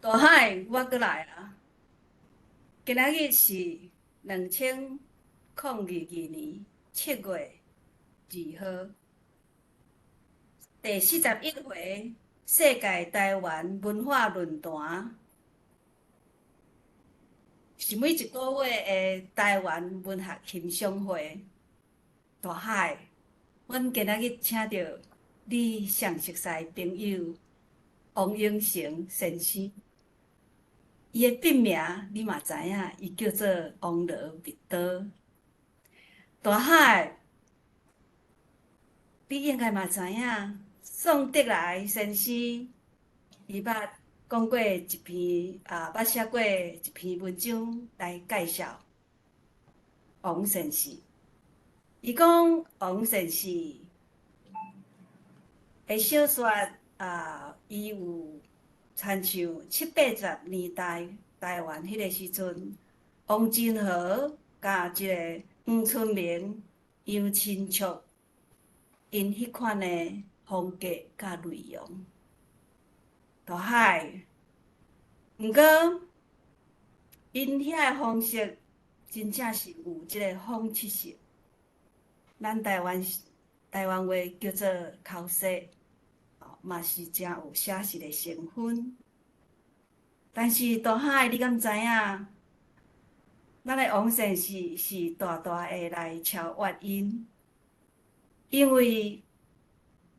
大海，我过来啊！今仔日是2022年7月2号，第41回世界台湾文化论坛，是每一个月的台湾文学欣赏会。大海，阮今仔日请到你上熟悉的朋友王永成先生。伊的笔名你嘛知影，伊叫做王罗密多。大海，你应该嘛知影，宋德来先生，伊捌讲过一篇捌写过一篇文章来介绍王先生。伊讲王先生的小说伊有参像7、80年代台湾迄个时阵，王金河甲即个黄春明、杨亲竹因迄款的风格甲内容。大海，毋过因遐个方式真正是有即个讽刺性。咱台湾话叫做口舌，嘛是真有写实的成分。但是大海，你敢知影？咱的王先生是大大的来超越因，因为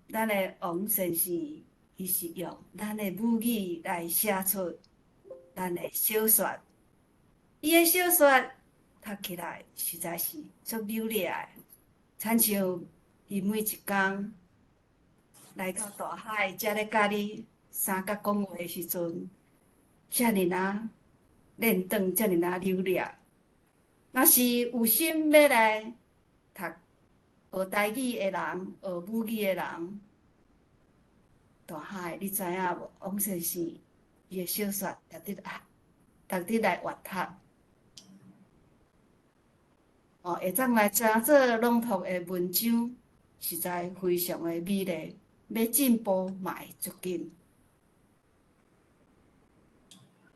咱的王先生伊是用咱的母语来写出咱的小说，伊的小说读起来实在是足流利的，亲像伊每一工来到大海，才咧甲你相甲讲话的时阵，遮尔啊练长，遮尔啊流利。若是有心要来读学台语的人，学母语的人，大海，你知影无？王先生伊的小说值得来阅读。会当来真做朗读的文章，实在非常的美丽。要进步嘛会足紧。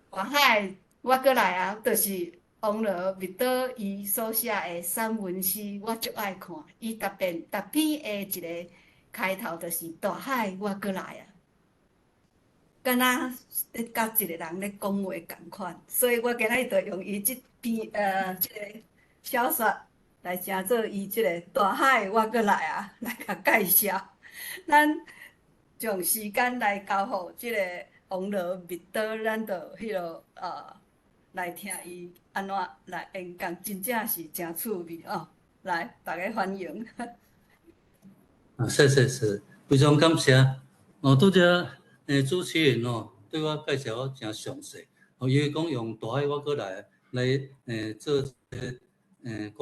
大海，我过来啊，就是王罗密多伊所写的散文诗，我足爱看。伊逐篇的一个开头就是“大海，我过来啊”，敢若咧甲一个人咧讲话共款。所以我今仔日就用伊即个小说来称作伊即个“大海，我过来啊”来甲介绍。咱将时间来交互即个王罗密多，咱就迄落来听伊安怎来演讲，真正是真趣味哦！来，大家欢迎。是，非常感谢。拄则主持人对我介绍我真详细。伊会讲用大海我过来做讲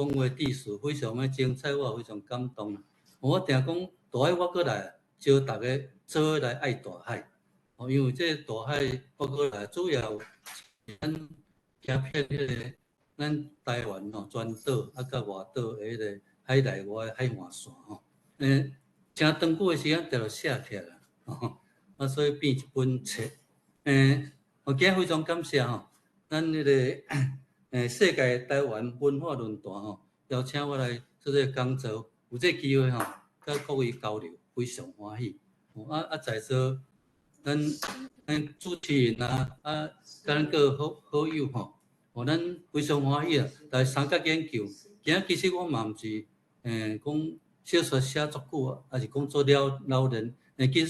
话致辞，非常的精彩，我也非常感动。我定讲大海我过来，招大家做伙来爱大海。因为这大海我过来，主要咱行遍迄个咱台湾全岛甲外岛的迄个海内外的海岸线真长久的时间就写起来所以变一本册。我今日非常感谢咱迄个世界台湾文化论坛邀请我来做这个讲座，有这机会甲各位交流，非常欢喜。在座咱主持人甲咱个好友咱非常欢喜来参加研究。今日其实我嘛毋是讲小说写足久还是讲做了老人。其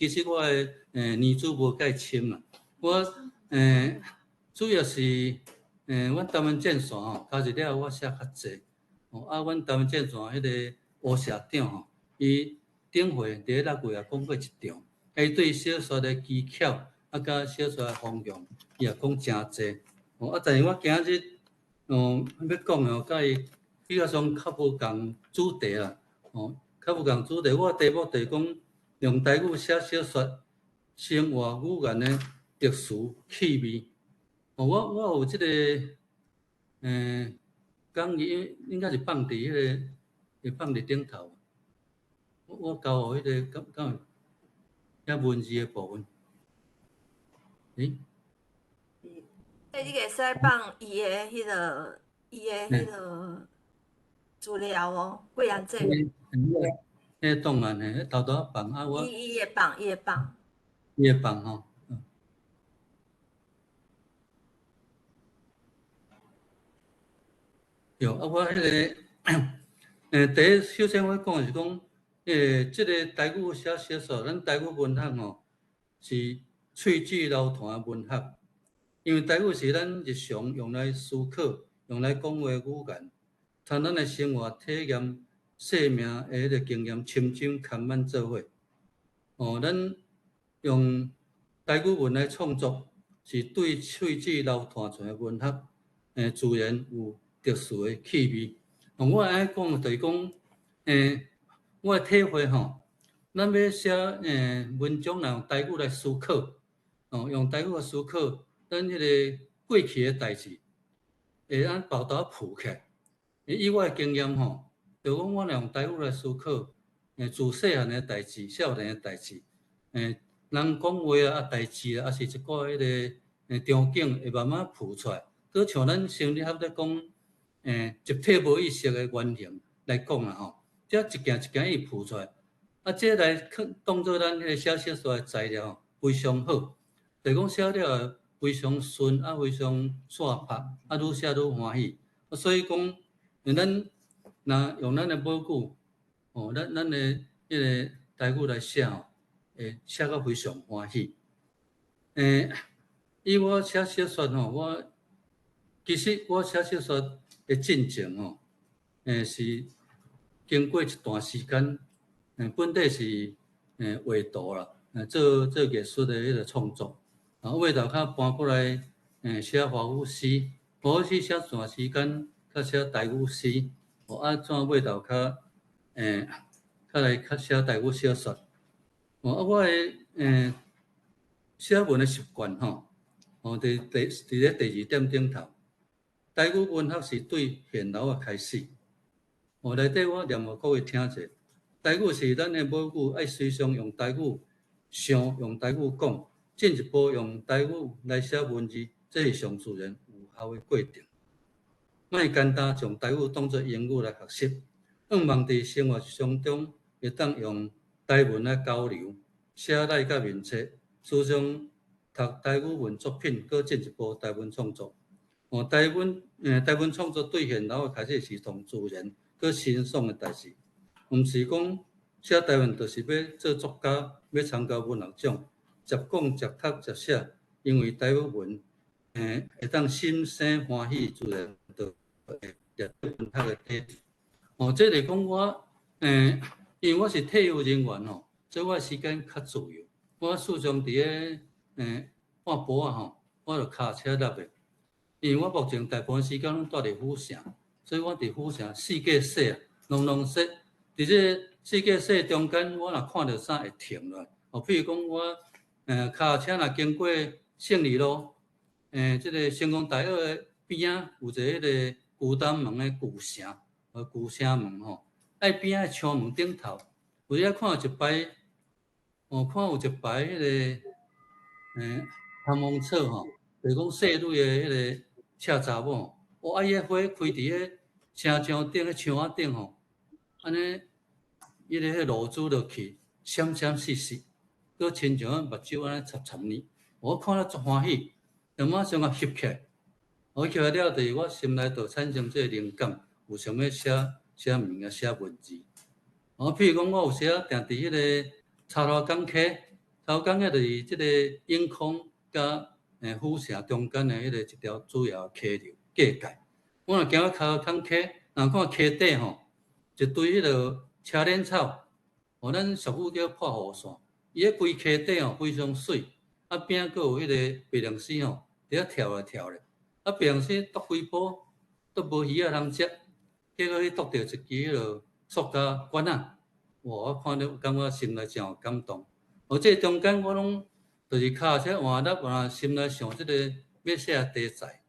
实我的年资无介深啦。我主要是阮台湾建线加入了我写较济。阮台湾建线迄个吴社长伊顶回第6月也讲过一场。伊对小说的技巧甲小说的方向，伊也讲真济。但是我今日要讲甲伊比较上较无共主题啦。较无共主题，我题目就是讲用台语写小说，生活语言的特殊气味。我有这个讲义应该是放伫迄个，会放伫顶头。我交互迄个讲文字的部分。你会使放伊的资料哦，贵阳这迄档案嘿，偷偷放啊，伊会放，伊会放吼。对，啊，我迄个第一首先我讲是讲，即个台语写小说，咱台语文学吼是喙齿流传的文学，因为台语是咱日常用来思考、用来讲话语言，参咱的生活体验、生命的迄个经验，深深牵绊做伙。咱用台语文来创作，是对喙齿流传出来的文学，自然有特殊的气味。我安尼讲就是讲，我的体会吼，咱要写文章，若用台语来思考，用台语来思考，咱迄个过去的代志，会按包头铺起。以我的经验吼，就讲我若用台语来思考，自细汉的代志、少年的代志，人讲话啊、代志啊，还是一寡迄个场景，会慢慢浮出来。搁像咱心理学咧讲，集体无意识的原型来讲啦吼，这一件一件伊浮出来，啊，这来当做咱迄个写小说的材料，非常好。就讲写了非常顺啊，非常煞拍，啊，愈写愈欢喜。所以讲，咱若用咱的母语，咱的迄个台语来写吼，会写到非常欢喜。以我写小说吼，其实我写小说的进程吼，是经过一段时间，本底是画图啦，做艺术的迄个创作，然后尾头较搬过来写华语诗，华语诗写一段时间，较写台语诗，怎尾头较来较写台语小说。我的写文的习惯吼，伫咧第二点顶头。台语文学是对现老的开始。内底我念互各位听者，台语是咱的母语，爱时常用台语想，用台语讲，进一步用台语来写文字，这是上自然有效的过程。莫简单将台语当作英语来学习，希望伫生活当中会当用台文来交流，写来甲面册，时常读台语文作品，搁进一步台文创作。台文创作对现老开始是同自然、搁欣赏的代志，毋是讲写台文就是要做作家，要参加文学奖，接讲、接读、接写，因为台语文会当心生欢喜，自然就会入文学的体制。这是讲我因为我是退休人员吼，所以我时间较自由，我时常伫咧看报啊吼，我就骑车搭的。因为我目前大部分时间拢住伫府城，所以我伫府城四界踅啊，拢踅。伫这四界踅中间，我若看到啥会停落来。譬如讲我骑车若经过胜利路，这个成功大学的边仔有一个迄个旧丹门的旧城，旧城门吼，爱边仔窗门顶头，有遐看到一排，看有一排迄个香檬草吼，就是讲细蕊的迄个。赤查某，伊个花开伫迄城墙顶、迄墙仔顶吼，安尼，伊个迄露珠落去，闪闪烁烁，搁亲像目睭安尼插插呢，我看了足欢喜，就马上啊翕起来。翕起来了，就是我心内就产生这个灵感，有想要写物件、写文字。譬如讲，我有时啊，定伫迄个插头港溪，插头港溪就是即个永康甲。府城中间的迄个一条主要溪流界界，我若行到骹港溪，若看溪底吼，一堆迄落车轮草，咱俗语叫破雨伞，伊迄规溪底吼非常水，边佫有迄个白龙丝吼，伫遐跳来跳咧，白龙丝捉几波都无鱼仔通食，结果去捉着一支迄落塑胶管仔，我看到感觉心内真有感动。这中间我拢。就是脚车换搭，换心内想即个要写题材，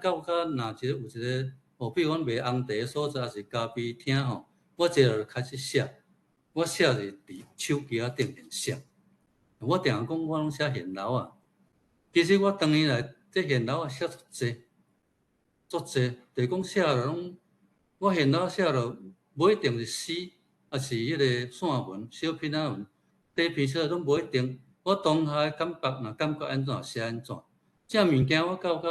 到若有一个，比如讲卖红茶的所在，是咖啡厅吼，我坐落开始写，我写是伫手机顶面写。我定讲我拢写现老啊，其实我当年来这现老写足济，就是讲写了拢，我现老写了无一定是诗，也是迄个散文、小品仔文，短篇小拢无一定。我当下的感觉，若感觉安怎写安怎。这物件我到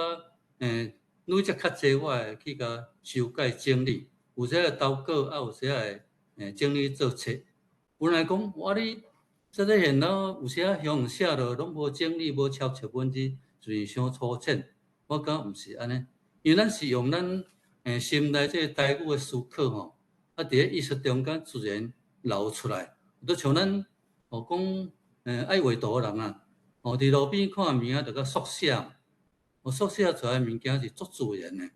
愈则较济，我会去甲修改整理，有时会投稿，啊有时会整理做册。本来讲我哩这个现老有时向写落拢无整理，无抄册文字，就是伤粗浅。我感觉毋是安尼，因为咱是用咱心内这个台语的思考吼，啊伫咧艺术中间自然流出来。都像咱讲爱画图的人啊，伫路边看物件，就甲速写。速写出来的物件是足自然的，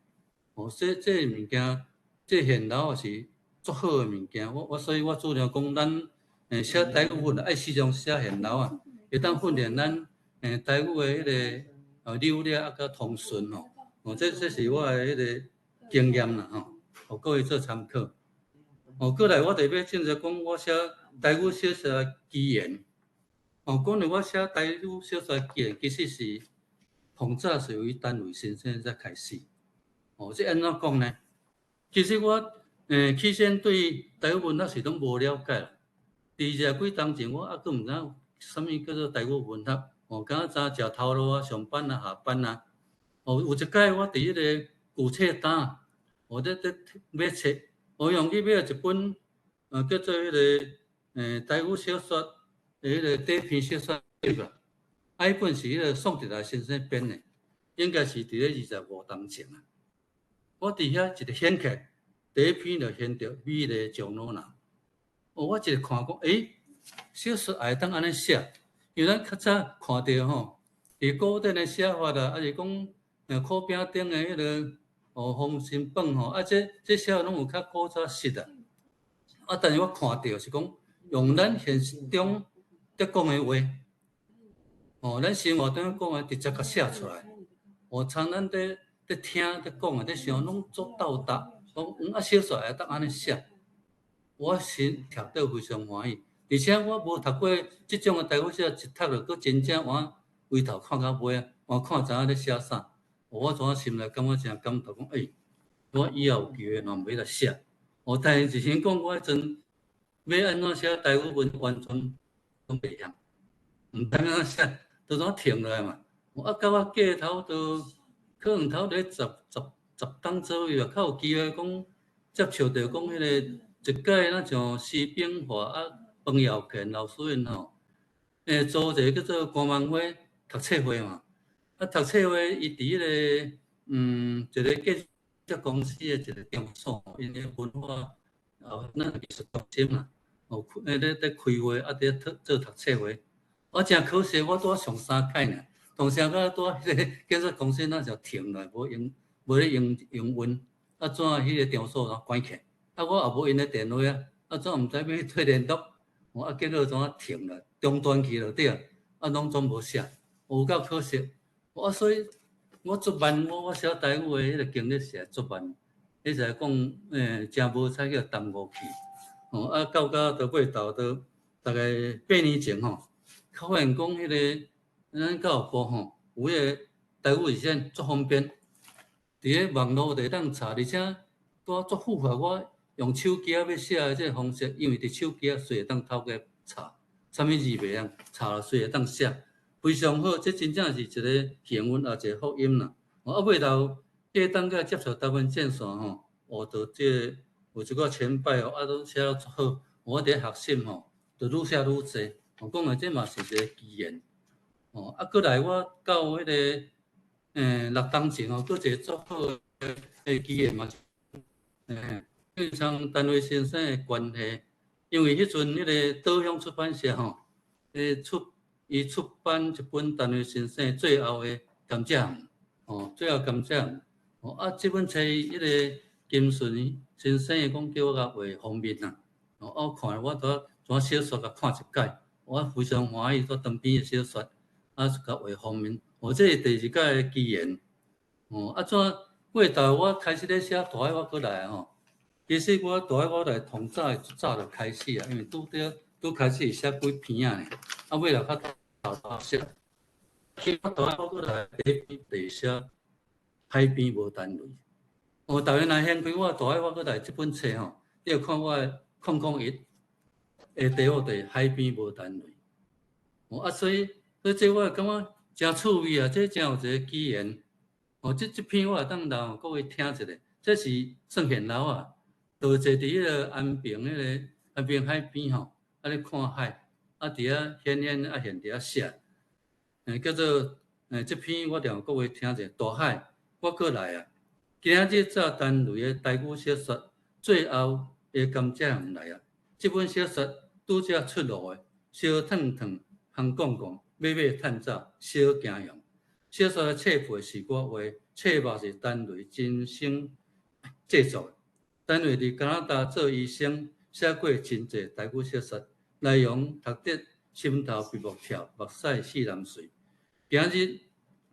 这物件，这现老也是足好的物件。所以我主张讲，咱写台语文爱时常写现老啊，会当训练咱台语的迄个流利啊，甲通顺吼。这是我的迄个经验啦吼，各位做参考。过来我特别正式讲，我写台语小说的起源。讲到我写台语小说的起源，其实是。从早是由于单位先生才开始，这安怎讲呢？其实我起先对台语文学是拢无了解啦。20几当前，我佫毋知啥物叫做台语文学。敢知食头路啊、上班啊、下班啊。有一届我伫迄个古册单，咧买册，用去买一本叫做迄个台语小说迄个短篇小说对吧？迄本是迄个宋哲来先生编的，应该是伫咧25当前啊。我伫遐一个掀开，第一篇就掀到美丽长老人。我一直看讲，小说也会当安尼写，因为咱较早看到吼，伫古典的写法啦，还是讲苦饼顶的迄个封神榜吼，这写拢有较古早式的。但是我看到是讲用咱现实中在讲的话。咱生活中讲的直接甲写出来。像咱在听在讲的在想，拢足斗搭。讲小说会当安尼写，我心听到非常欢喜。而且我无读过即种的台语小说，一读就佫真正往回头看到尾啊，看知影咧写啥。我怎心内感觉真感动，讲我以后有机会嘛，要来写。但是先讲我迄阵要安怎写台语文，完全拢袂晓，毋知安怎写。就怎停落来嘛？到我过头都可能头咧十当左右啊，较有机会讲接触到讲迄个一届那像施炳华啊、彭耀乾老师因吼，组一个叫做官网会读册会嘛。读册会伊伫迄个一个建设公司的一个场所，因为文化那艺术中心嘛，咧开会啊，咧做读册会。真可惜，我拄啊上3届呢，当时到拄啊迄个建设公司那就停了，无咧营运，怎迄个场所关起，我也无因咧电话怎毋知要去退联络，结果怎停了，中断去了对拢总无写，有够可惜。所以我足慢，我写台语的迄个经历是足慢，迄就是讲真无采去耽误去。到尾头都大概8年前吼。发现讲迄个咱教育部吼有迄个台语现在足方便，伫咧网络会当查，而且拄啊足符合我用手机要写的这个方式，因为伫手机随会当透过查，啥物字袂晓查了随会当写，非常好。这真正是一个幸运也一个福音啦。尾头当个接受台湾建线吼，到这有一个前辈都写得足好，我伫咧学习吼，就愈写愈济。讲的这嘛是一个机缘，过来我到迄个6当前佫一个足好的机缘嘛，跟上单位先生的关系，因为迄阵迄个岛乡出版社吼，伊出版一本单位先生最后的感谢函，最后感谢函，这本册迄个金顺先生讲叫我甲画封面啦，我看我怎小说甲看一解。我非常欢喜，做长篇的小说，甲画封面。这是第2届的机缘。过头我开始咧写大海，我过来吼。其实我大海我来从早就开始啊，因为拄开始写几篇啊，尾来较头写。去我大学过来第一篇第写海边无单位。逐个若掀开我大海我过来即本册吼，你要看我的001的题目题海边无单位。所以这我感觉真趣味啊！这真有一个机缘。这篇我也当让各位听一下。这是算现老啊，就坐伫迄个安平安平海边吼，咧看海，伫遐闲闲现伫遐写。叫做这篇我让各位听一下。大海，我过来啊！今日早单位的台语小说最后的甘蔗园来啊！这本小说拄则出炉的，小烫烫，烘讲讲，买买趁早，小惊用。小说的册配是我画，册目是单位真心制作的。单位伫加拿大做医生，写过真侪台语小说，内容读得心头鼻目跳，目屎四淋水。今日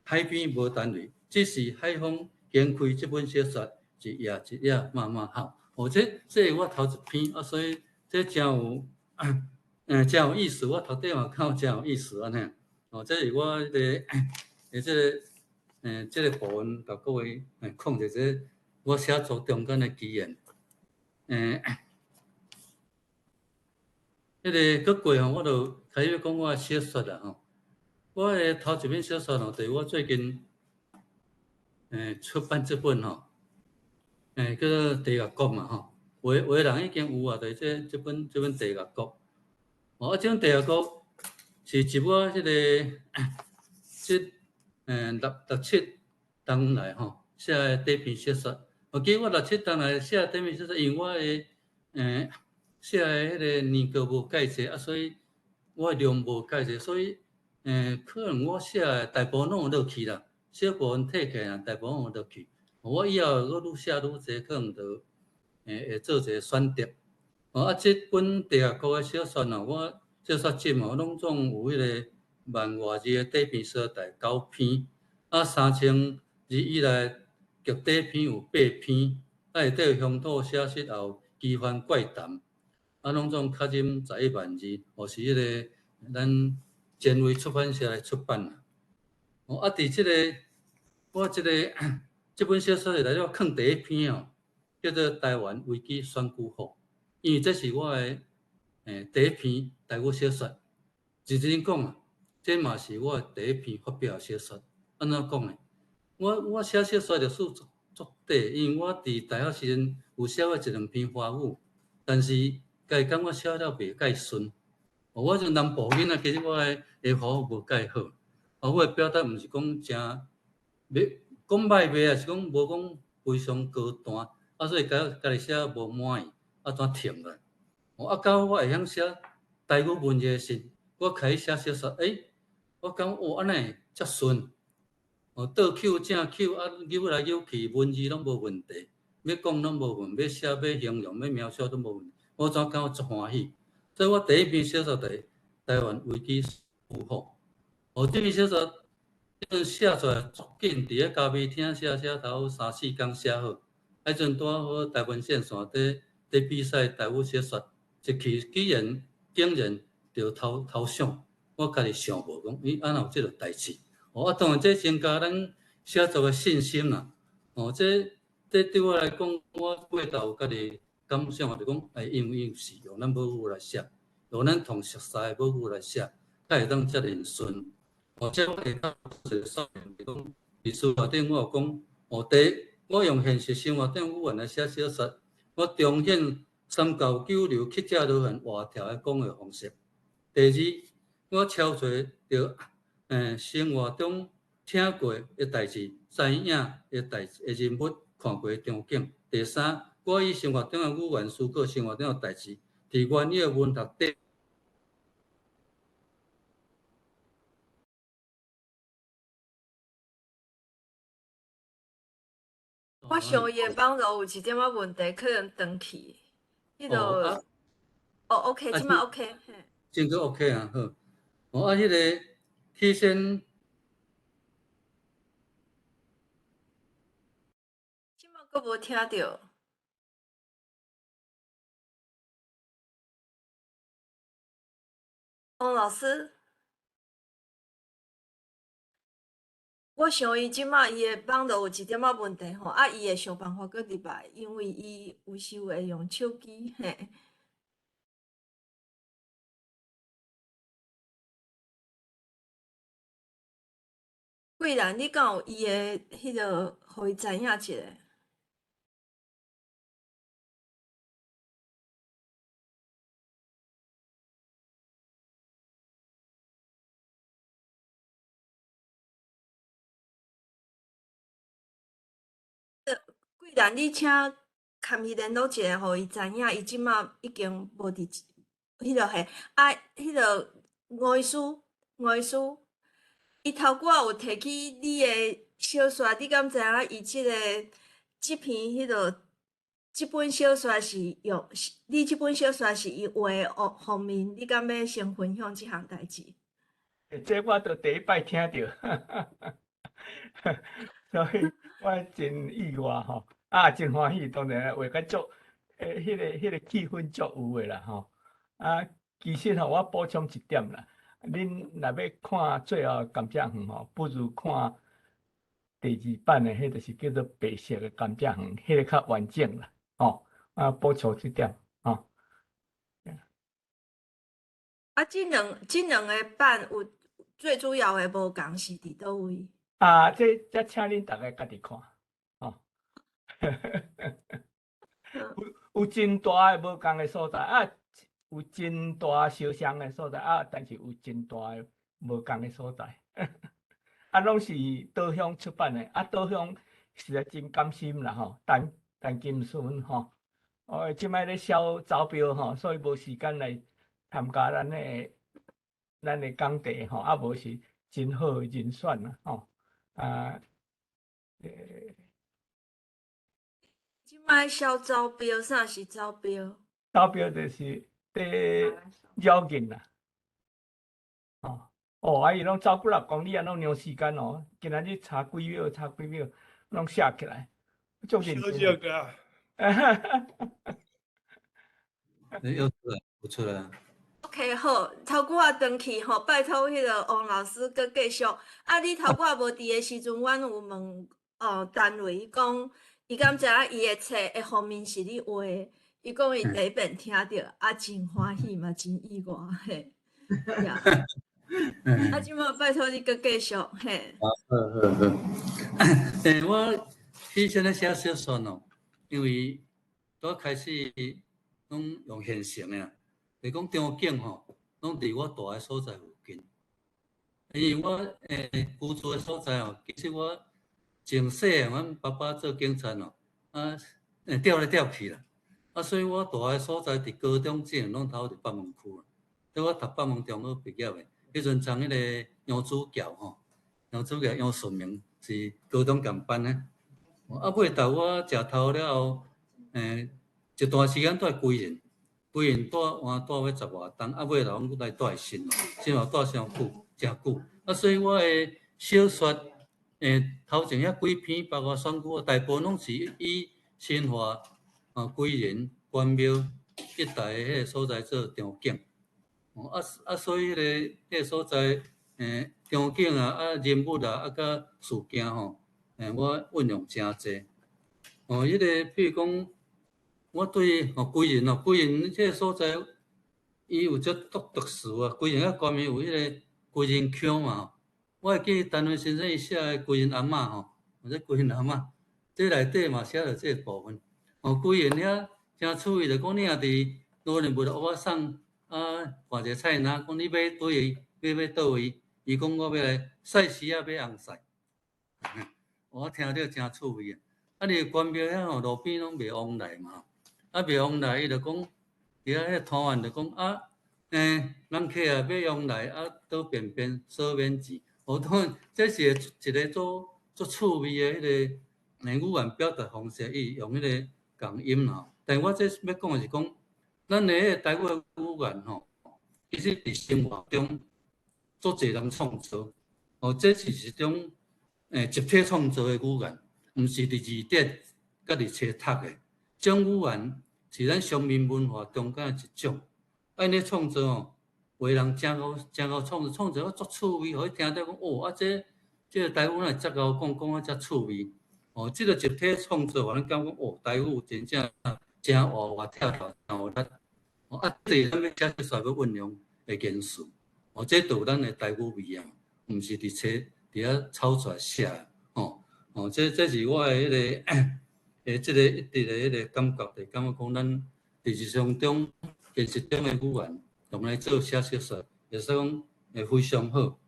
海边无单位，只是海风掀开这本小说，一页一页慢慢好。这是我头一篇所以这真有真有意思。我头顶嘛看真有意思安尼。这是我这个部分，甲各位讲者这我写作中间的经验。迄个过吼，我就开始讲我的小说啦吼。我的头一篇小说吼，就是我最近出版这本吼，叫做《地狱国》嘛吼。有的人已经有啊，就是这本《地狱国》。这种《地狱国》是一我迄个6、7冬来吼写的第一篇小说。其实我6、7冬来写的第一篇小说，因为我的写的迄个年稿无介济所以我的量无介济，所以可能我写的大部分拢有落去啦，小部分退起来，大部分有落去。我以后我愈写愈济，可能就会做一个选择。这本《地狱国》的小说我小说集我拢总有迄个万外字的底篇小说9篇，3000字以内剧底篇有8篇，内底有乡土写实，也有奇幻怪谈，拢总较忍11万字，是迄个咱前卫出版社来出版啦。伫这个我这本小说内底我放第一篇叫做《台湾危机选举法》，因为这是我的第一篇台语小说。认真讲这嘛是我的第一篇发表的小说。安怎讲呢？我写小说历史足短，因为我伫大学时阵有写过1、2篇华语，但是家感觉写了袂介顺。我像南部囡仔，其实我的华语无介好。我的表达毋是讲真袂讲歹袂是讲无讲非常高端所以家己写无满意，怎停了？到我会晓写台语文学时，我开始写小说，我感觉安尼遮顺，倒口正口扭来扭去，文字拢无问题，要讲拢无问题，要写要形容要描述都无问题，我怎感觉足欢喜？所以我第一篇小说就是《台湾危机事务所》。这篇小说写出来足紧，伫咧咖啡厅写头3、4工写好。迄阵拄好台湾线线伫比赛台语小说，一去竟然就头奖，我家己想无讲，安怎有即个代志？当然这增加咱写作的信心啦。这对我来讲，我过头有家己感想就讲，因为是用咱母语来写，用咱同熟悉的母语来写，才会当遮尔顺。这我会当做说明，是讲伫书法顶我有讲，第一，我用现实生活顶语言来写小说，我彰显3教9流客家路线活条的讲话方式。第二，我超出着生活中听过的代志、知影的代志的人物、看过的场景。第三，我以生活中的语言思考生活中的代志，伫原有的文学底。我想伊的网络有一点仔问题，可能断去。迄个OK，即摆 OK。真个 OK 啊，好。迄个起先，即摆阁无听到。王老师，我想伊即马伊的网络有一点仔问题吼，啊，伊会想办法搁入来，因为伊有时会用手机嘿。贵兰，你敢有伊的迄个，互伊知影一下？贵兰，你请牵伊联络一下，互伊知影，伊即马已经无伫迄落嘿。啊，迄落外师，伊头拄仔有摕去你的小说，你敢知影？伊即篇迄落，即本小说是用你即本小说是伊画的封面，你敢要先分享即项代志？这我都第一摆听到，所以我真意外吼，真欢喜，当然画甲足，迄个气氛足有诶啦吼。其实吼，我补充一点啦，恁若要看最后甘蔗园吼，不如看第2版诶，迄就是叫做白色诶甘蔗园，迄个较完整啦，吼。补充这点吼。即两个版有最主要的无共是伫倒位？这请恁大家家己看，吼。有真大诶无共诶所在，有真大相像诶所在，但是有真大诶无共诶所在。拢是导向出版诶，导向实在真甘心啦吼，陈金顺吼，即摆咧销招标吼，所以无时间来参加咱诶讲题吼，无是真好诶人选啦吼，即摆销招标，啥是招标？招标就是邀请啦，伊拢走几6公里拢用时间哦，今仔日查几秒，拢写起来，足认真。又出来，不出来。OK， 好，头拄仔转去吼，拜托迄个王老师搁继续。你头拄仔无伫诶时阵，阮有问单位讲，伊敢知影伊诶册诶封面是你画诶？伊讲伊第一遍听到，真欢喜嘛，真意外嘿。即马拜托你搁继续嘿。好。我以前咧写小说哦，因为拄开始拢用现成诶，就是讲场景吼，拢伫我住诶所在附近。因为我居住诶所在吼，其实我从细汉，阮爸爸做警察哦，调来调去啦，所以我住诶所在伫高中之前拢头伫北门区啦。所以我读北门中学毕业诶，迄阵从迄个杨子教吼，杨顺明是高中共班诶。尾到我食头了后，一段时间住归仁住要10外冬，尾头阮来住新路，新路住上久，诚久。所以我诶小说，头前遐几篇，包括选句，大部分拢是以新化、归仁、关庙一带诶迄个所在做场景。所以迄个所在，场景人物甲事件吼，我运用诚侪。迄个譬如讲，我对归仁这个所在，伊有足特殊啊。归仁啊，关庙有迄个归仁腔嘛。我会记陈慧先生伊写的《归仁阿嬷》吼，或者归仁阿嬷，这内底嘛写着这个部分。归仁遐诚趣味，就讲你若伫路边买到蚵仔送，看一个菜篮，讲你买倒位，要倒位，伊讲我要来晒时啊，要红晒。我听着诚趣味啊！你关庙遐吼，路边拢卖往来嘛，卖往来，伊就讲，伫遐迄摊贩就讲人客要往来倒便便收免钱。当然，这是一个足趣味的迄个语言表达方式，伊用迄个共音啦。但我这要讲的是讲，咱的迄个台语语言吼，其实伫生活中足侪人创造。这是一种集体创造的语言，毋是伫字典甲伫册读的。这种语言是咱乡民文化中间的一种。安尼创造吼，为人诚好创造，足趣味，互伊听到讲这这个台语若遮敖讲啊遮趣味。这个集体创作，我咱感觉台语真正真活跳跳，真有力。对咱要写出来要运用的元素，这就有咱的台语味啊，毋是伫遐抄出来写这是我的迄个这个一直的迄个感觉，就感觉讲咱伫日常中、现实中的语言，用来做写出来，会使讲会非常好。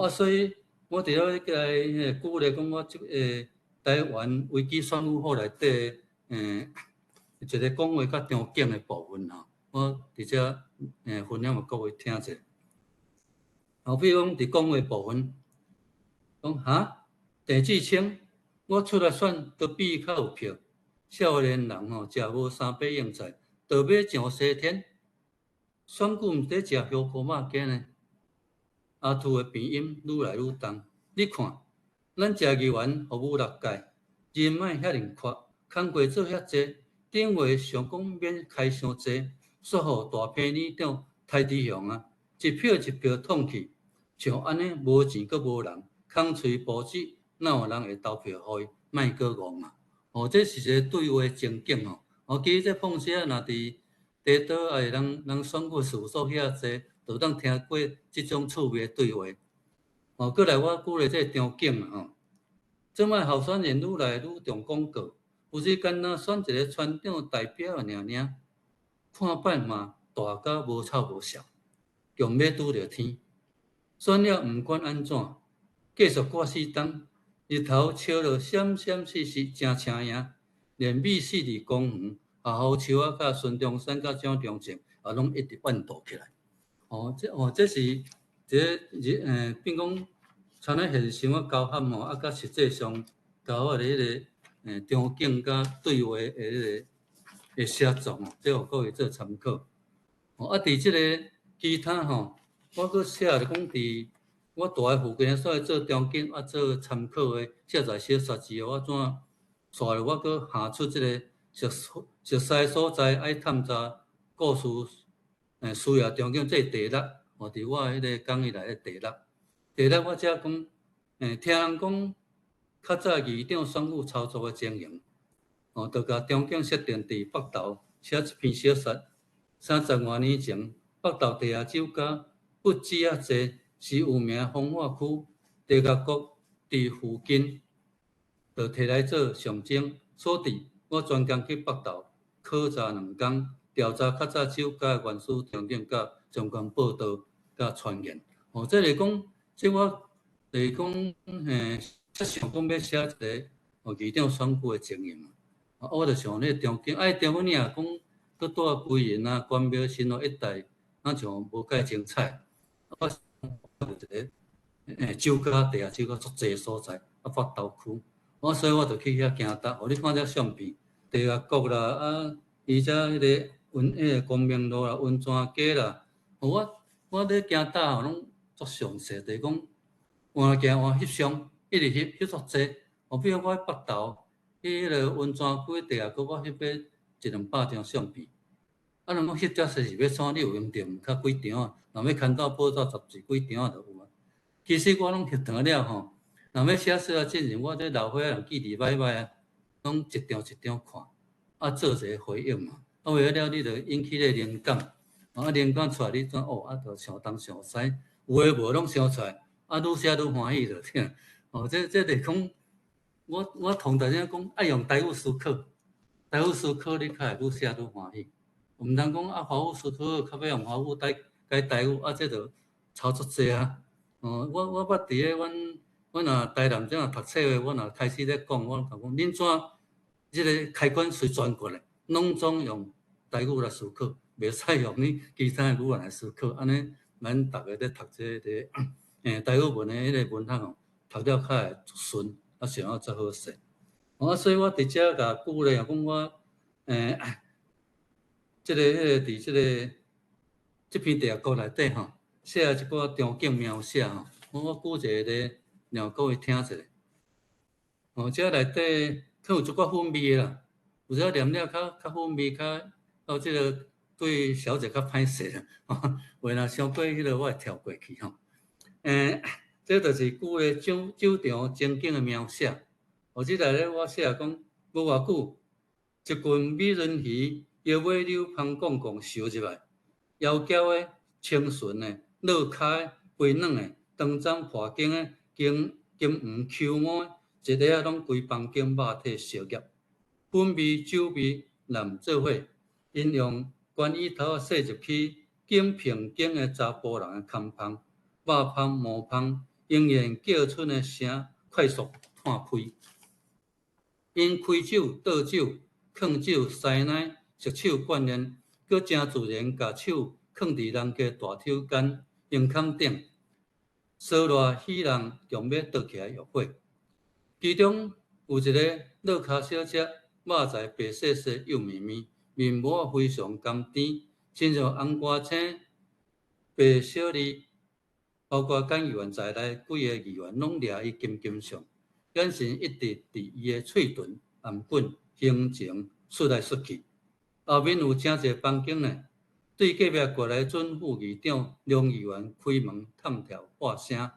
所以我伫了迄个鼓励讲，我这个台湾维基选语法内底，一个讲话较常见的部分我伫遮分享给各位听者。比如讲伫讲话部分，讲郑志清，我出来选都比伊较有票。少年人食无三百用菜，倒马上西天。选举毋得食香菇肉羹呢？阿兔的鼻音愈来愈重。你看，咱食议员服务6届，人脉遐尼阔，工课做遐济，顶月想讲免开伤济，煞互大批年长太低雄一票一票捅去，像安尼无钱阁无人，空喙报纸，哪有人会投票互伊？莫阁戆这是一个对话情景其实这碰写若伫地岛人选举事务所遐济，就当听过即种趣味的对话。过来我鼓励这个场景即摆候选人愈来愈重广告，有时干那选一个村长代表尔，看摆嘛大甲无臭无效，强要拄着天。选了毋管安怎，继续挂死当，日头笑落闪闪烁烁，真请赢。连美四字公园、夏侯树甲孙中山甲蒋中正也拢一直奋斗起来。这是一个变讲参咧现实的交合甲实际上交合的迄个场景甲对话的迄个写作这互各位做参考。伫即个其他我阁写着讲伫我住的附近所在做场景做参考的写在小冊子我怎带了我阁下出即个熟悉所在爱探查故事需要场景，这第6伫我迄个讲义内的第6。第6我遮讲听人讲较早议长选举操作的情形就甲场景设定伫北投，写一篇小说。30多年前，北投地下酒家不止济，是有名风化区。地价局伫附近，就摕来做象征。所伫我专工去北投考察2天，调查较早酒家的原始条件、甲相关报道、甲传言。这是讲，即我就是讲，想讲要写一个议长选举的情形我就想迄个场景，场景你也讲。搁住归仁关庙新路一带，那像无介精彩。我有一个酒家地下酒家足济所在北投区，所以我就去遐行搭，互你看遮相片，地下局啦而且迄个光明路啦、温泉街啦，我咧行搭拢足详细，就是讲换行换翕相，一直翕足济。比如我喺北投，去迄个温泉区地下局，我翕100-200张相片。咱讲翕遮是要怎？你有用电较几张若要刊到报纸杂志几张就有其实我拢翕长了若要写小啊进前，我这老伙仔记忆歹歹拢一张一张看做一个回应为了你就引起咧灵感灵感出来你怎就想东想西，有诶无拢想出来愈写愈欢喜着听这就是讲我同大家讲爱用台语思考。台语思考，你较会愈写愈欢喜。毋通讲华语思考，较要用华语改台语这就操作济我捌伫咧阮若台南这读册的，我若开始咧讲，我讲恁怎即个开关随全国咧，拢总用台语来思考，袂使用你其他语言来思考。安尼咱逐个咧读这个台语文的迄个文学读了较会顺想要做好势。所以我伫遮甲鼓励讲我即个伫即篇地下局内底写一寡场景描写我举一个咧，让各位听一下。遮内底可有一寡氛味啦，有时念了较氛味，较即个对小姐较歹势话若伤过迄个我会跳过去这就是旧的酒场情景的描写。即内咧我写讲，无偌久，一群美人鱼摇尾柳芳公公游入来，窈窕的、清纯的、落脚的、肥软的、长针破颈的、金黄球毛的，一个拢规房间肉体烧业，粉味、酒味揽做伙，因用卷椅头洗入去景平景的查甫人的空芳，肉芳毛芳，仍然叫出的声快速探开。因开酒、倒酒、放酒、塞奶、食手灌练，佮真自然，把手放伫人家大腿间、胸坎顶，烧热喜人强要倒起来欲火。其中有一个落脚小姐，肉在白细细、幼绵绵，面膜非常甘甜，亲像红瓜青、白小梨，包括干议员在内，几个议员拢掠伊金金上，眼神一直伫伊的喙唇。颔管、胸前xuất来xuất去，后面有真侪房间呢。对隔壁过来准副议长梁议员开门探跳话声，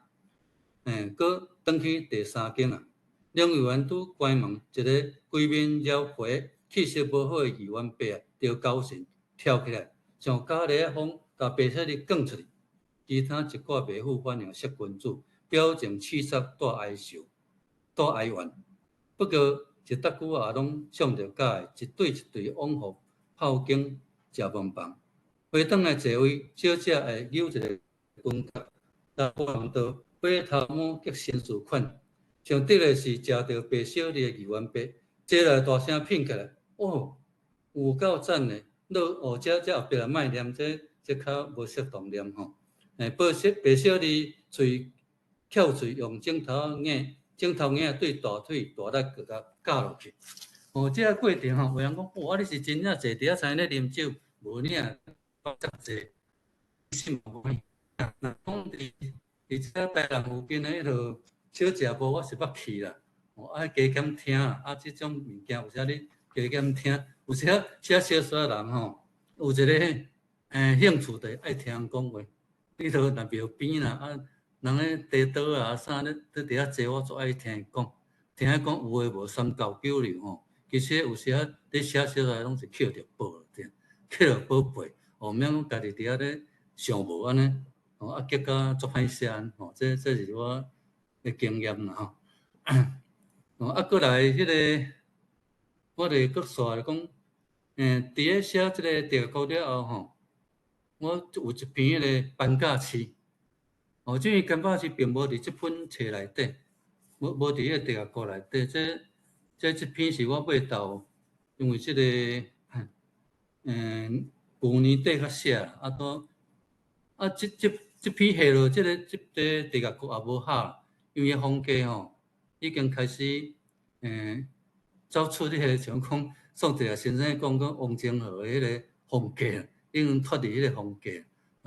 搁转去第三间啊。梁议员拄关门，一个规面焦肥、气色无好的议员伯啊，就高兴跳起来，像假咧风，甲白色哩卷出去。其他一挂袂赴反应色君子，表情气色带哀愁、带哀怨。不过，一搭久也拢想着假的，一对一对往复泡经食饭饭。回转来座位，小姐会扭一个裙角，大波人道买头毛结新事款。上得的是食着白小梨的议员伯，坐来大声品起来，哦，有够赞的！这后壁啊，莫念这较无适当念吼。白小梨喙翘喙用镜头眼对大腿大力佮甲架落去。这个过程吼，有人讲，哇，你是真正坐伫遐才咧啉酒，无你啊，遮济，心无呢。若讲伫这台南附近的迄落小食部，我是捌去啦。加减听啦，这种物件有啥你加减听？有时写小说的人吼，有一个兴趣就爱听人讲话。你若庙边啦人咧地道啊啥咧伫遐坐，我最爱听伊讲，听伊讲有诶无三教九流吼。其实有时咧写小说拢是捡着宝，捡着宝贝，毋免讲家己伫遐咧想无安尼，结果足歹写吼。这是我诶经验啦吼。过来迄个，我哋搁煞讲，伫咧写即个地高了后吼，我有一篇迄个班假诗。这个班假诗并无伫即本册内底，无伫迄个地下课内底。这篇是我买到，因为即个旧年底较写啦，这篇下落，这地下课也无下，因为风格吼已经开始走出迄个像讲宋哲先生讲王清和迄个风格，已经脱离迄个风格。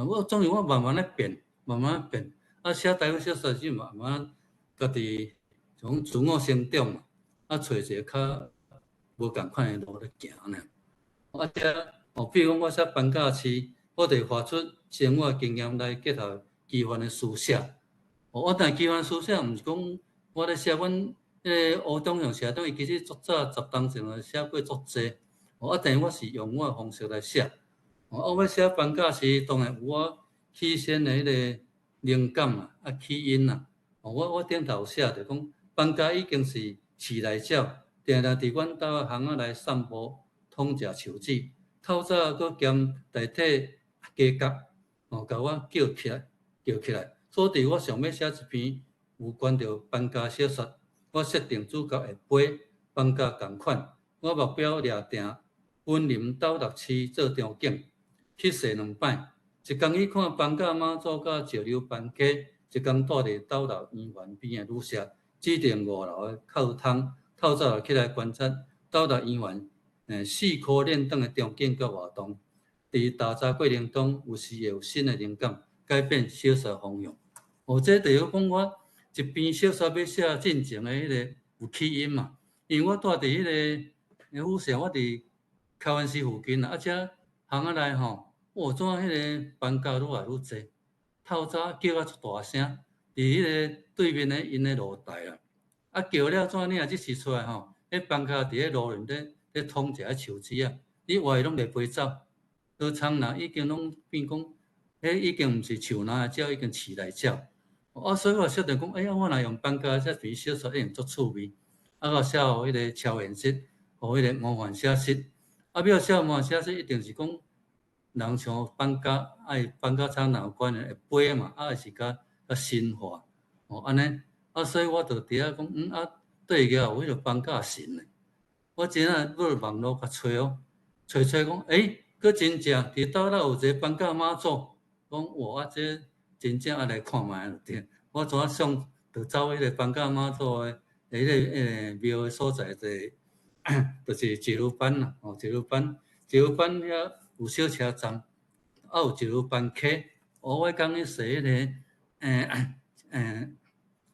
我总之我慢慢咧变。写台湾小说是慢慢家己从自我成长嘛，找一个较无共款的路咧行呢。比如讲我写班假诗，我得画出生活经验来结合奇幻的书写。我但奇幻书写毋是讲我咧写阮乌中上写东西，其实足早10当前就写过足济。但我是用我的方式来写。我要写班假诗，当然有我起先的迄个灵感啊，起因啦。我顶头写着讲，班假已经是市内鸟，定定伫阮兜巷仔内散步，统食树子。透早佫兼代替加角，甲我叫起来。所以我想要写一篇有关着班假小说。我设定主角会陪班假同款。我目标掠定云林斗六市做场景，去踅2摆。一工去看班假妈祖甲石榴班家，一工住伫斗六医院边的旅社，指定5楼的靠窗，透早就起来观察斗六医院4科练档的场景甲活动。伫打杂过程中，有时会有新的灵感，改变小说方向。这就是讲我一篇小说要写进前的迄个有起因嘛，因为我住伫迄个府社，我伫开元寺附近遮巷仔内吼。怎迄个班假愈来愈济？透早叫足大声，迄个对面的因的露台啦。啊，叫了怎你若即时出来吼，迄放假伫迄路轮咧捅一下树枝啊，你话拢袂飞走，好苍啦，已经拢变讲，迄已经毋是树哪鸟，已经市内鸟。啊，所以我晓得讲，哎呀，我若用放假遮边小说一定足趣味。啊，我写互迄个超现实，互迄个魔幻写实。啊，要写魔幻写实，一定是讲人像放假，爱放假场若有关的会飞嘛，啊，是较神话，安尼。啊，所以我就伫遐讲，啊，对个有迄个放假神嘞。我真啊要网络甲找哦，找讲，佫真正伫倒仔有一个放假妈祖，讲哇，这真正啊来看觅就对。我怎想就走迄个放假妈祖的迄个庙的所在，就是一路班啦，一路班遐有小车站，啊有一路班客，我讲去坐迄个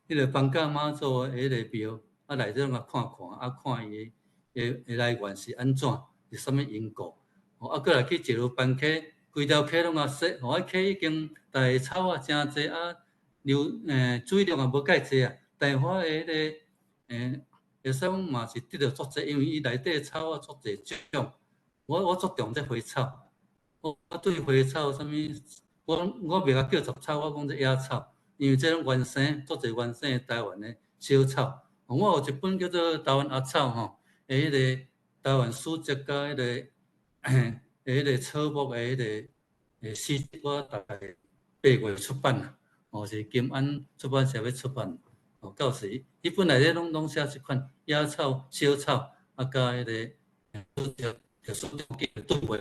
迄个放假妈祖的迄个庙，啊内底甲看看，啊看伊的来源是安怎，是啥物因果，啊过来去一路班客，规条溪拢啊说，迄溪已经大草啊真济啊，水量也无介济啊，大花的迄个会使讲嘛是得到足济，因为伊内底草啊足济种，我注重这花草，我对花草啥物，我袂甲叫杂草，我讲这野草。因为这种原生足侪原生的台湾的小草，我有一本叫做《台湾阿草》吼，迄个台湾书籍甲迄个迄个草木的迄个诗集，我大概8月出版啦，是金安出版社要出版，到时伊本内底拢写一款野草、小草，啊甲迄个特殊叫对话，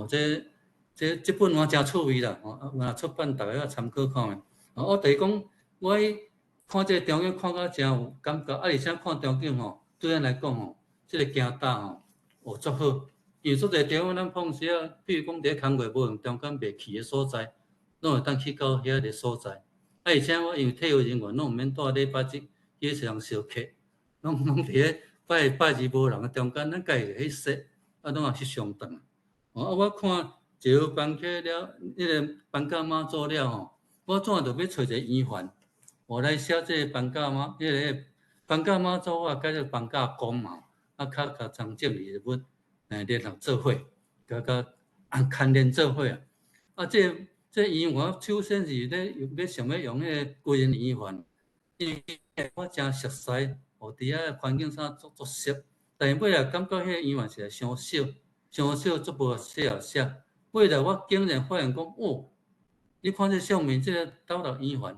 这本我真趣味啦，若出版大家要参考看觅。我就是讲，我看这个场景看到真有感觉，而且看场景吼，对咱来讲吼，这个行搭吼，足好。因为足侪地方咱碰时啊，比如讲伫工业无用中间袂去的所在，拢会当去到遐个所在。而且我因为退休人员，拢毋免带礼拜日去上烧客，拢伫迄拜日无人的中间，咱家己去说，啊，拢也去上当。我看一路办客了，迄个放假妈做了吼。我怎着要找一个圆环，我来写这个放假妈，迄个放假妈祖啊，甲这放假公嘛，啊，较常整理日本联合做伙，甲牵连做伙啊。啊，这圆环首先是要想要用迄个规人圆环，因为我真熟悉，伫遐环境啥足熟，但是尾来感觉迄个圆环是伤小，足无适合写。尾来我竟然发现讲，哦。你看这上面这个倒落圆环，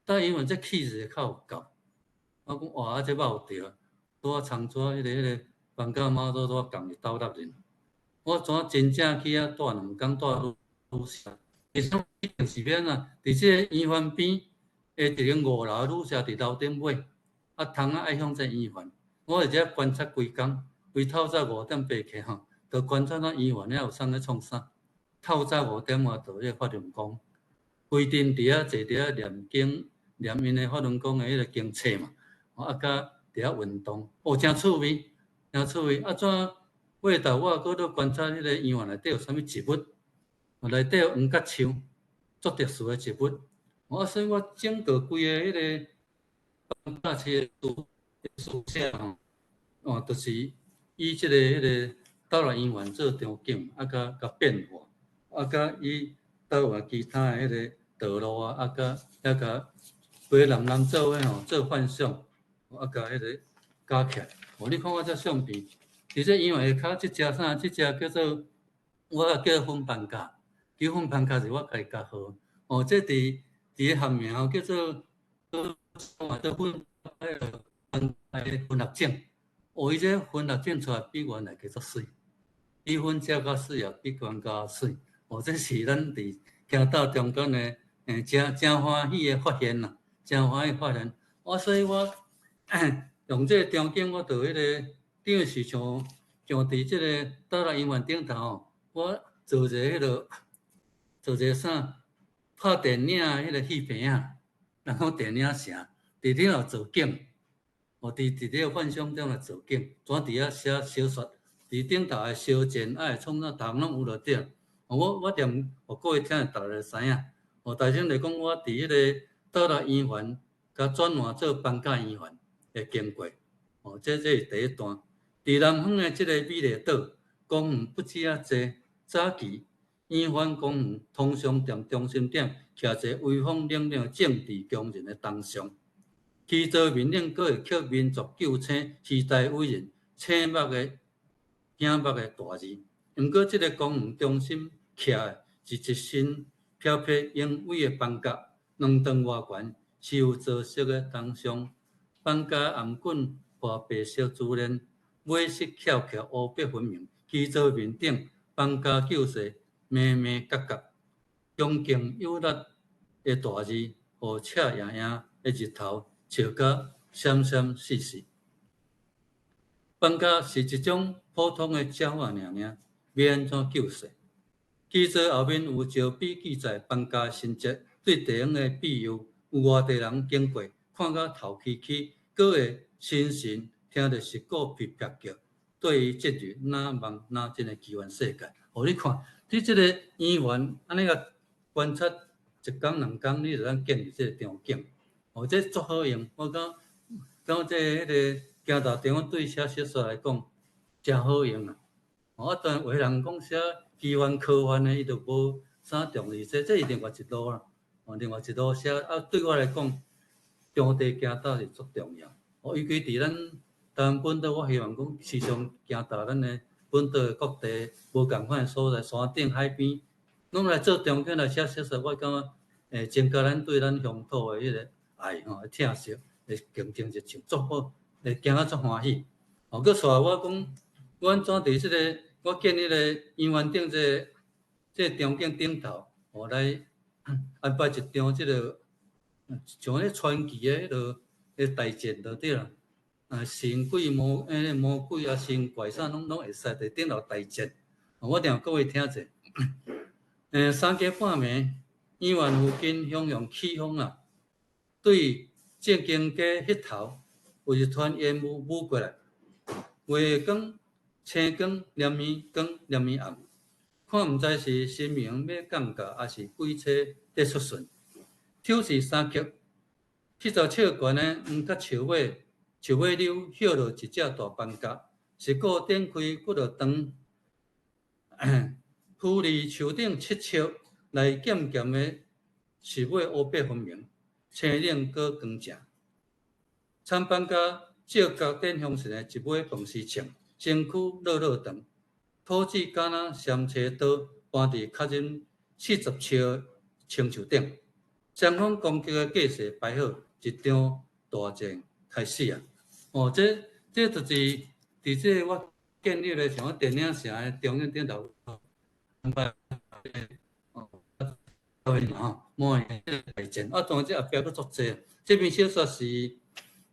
这气势较有够。我讲哇，这肉对，拄长纸迄个放假妈祖拄共入倒落去。我怎真正去遐住2工，住愈社，而且一定是免啊，伫这个圆环边，一个5楼愈社伫楼顶尾，啊，窗啊爱向这圆环。我伫遮观察规工，规透早5点爬起吼，就观察咱圆环遐有啥咧创啥。透早5点外到迄个法轮功。规定伫遐坐伫遐念因的法轮功的迄个经册嘛，啊，甲伫遐运动，真趣味，真趣味。啊，怎尾头我搁咧观察迄个圆环内底有啥物植物，内底有黄甲树，足特殊的植物。所以我整个规个迄个放假期的书写吼，就是以即个迄个倒来圆环做场景，啊，甲变化，啊，甲以台湾其他的迄个道路啊，甲遐甲陪人做伙吼，做幻想，啊，甲迄个加起来。你看我这相片，伫这圆环下骹，即只啥？即只叫做我叫粉斑甲，叫粉斑甲是我家己加号。这伫个学名叫做粉粉蜡种。伊这粉蜡种出来比原来叫做水，比粉遮较水啊，比原较水。这是咱伫行道中间的真欢喜的发现啦，真欢喜发现。所以我用这个场景，我就迄个等于是像伫这个倒来圆环顶头，我做一个啥拍电影迄个戏片啊，然后电影城伫顶头做景，伫这个幻想中来做景，怎伫遐写小说，伫顶头的烧钱会创啥头拢有落底。我念，各位听会大家知影。大声来讲，我伫迄个到达圆环，甲转换做放假圆环会经过。这是第一段。伫南方的这个美丽岛，公园不止啊多。早期圆环公园通常在中心点徛一个威风凛凛的政治工人的铜像，其座面顶阁会刻民族救星时代伟人醒目的大字。毋过，这个公园中心徛的是一身飘飘雄伟的邦甲，两长外悬，是有造色的铜像，邦甲颔管画白色珠链，尾饰翘翘，乌白分明。其座面顶邦甲旧色，明明角角，恭敬有力的大字，互赤影影的日头照甲闪闪烁烁。邦甲是一种普通的鸟仔尔，要安怎救世？记者后面有照片记载邦甲的神迹，对地方的庇佑，有外地人经过，看到头起起，阁会心神听着石鼓噼啪叫，对于节日哪望哪真个奇幻世界。你看，你这个圆环安尼个观察一天两天，你就通建立这个场景。这足好用，我讲这个行道地方对写小说来讲，真好用啊！当然有人讲写奇幻科幻的，伊就无啥重视这是另外一路啦。另外一路写对我来讲，场地行道是足重要。尤其伫咱台湾本岛，我希望讲时常行到咱的本岛的各地无共款的所在，山顶、海边，拢来做场景来写小说。我感觉增加咱对咱乡土的迄个爱疼惜，会竞争一场足好，会行啊足欢喜。佫带我讲，我安怎伫即个我建迄个圆环顶这个场景顶头，来安排一场即个像迄传奇的迄落大战就对啦。神鬼魔鬼啊，神怪啥拢会使伫顶头大战。我定各位听者，3更半暝，圆环附近汹涌起风啊，对正经街迄头有一团烟雾舞过来。月光、青光、连绵光、连绵暗，看毋知是神明要降价，还是鬼车在出巡。挑是三曲，70尺悬的黄甲树尾，树尾溜绣落一只大邦甲，石鼓展开骨落长，浮离树顶7尺，内渐渐的树尾乌白分明，青冷搁光正。参邦甲照角点风神的一尾凤丝枪，身躯落落长，土子敢若三切刀搬伫较忍40尺的青树顶。双方攻击的架势摆好，一场大战开始啊！这就是伫这我建立的像我电影城的中央顶头安排满个大战当然这后壁佫足济。这篇小说是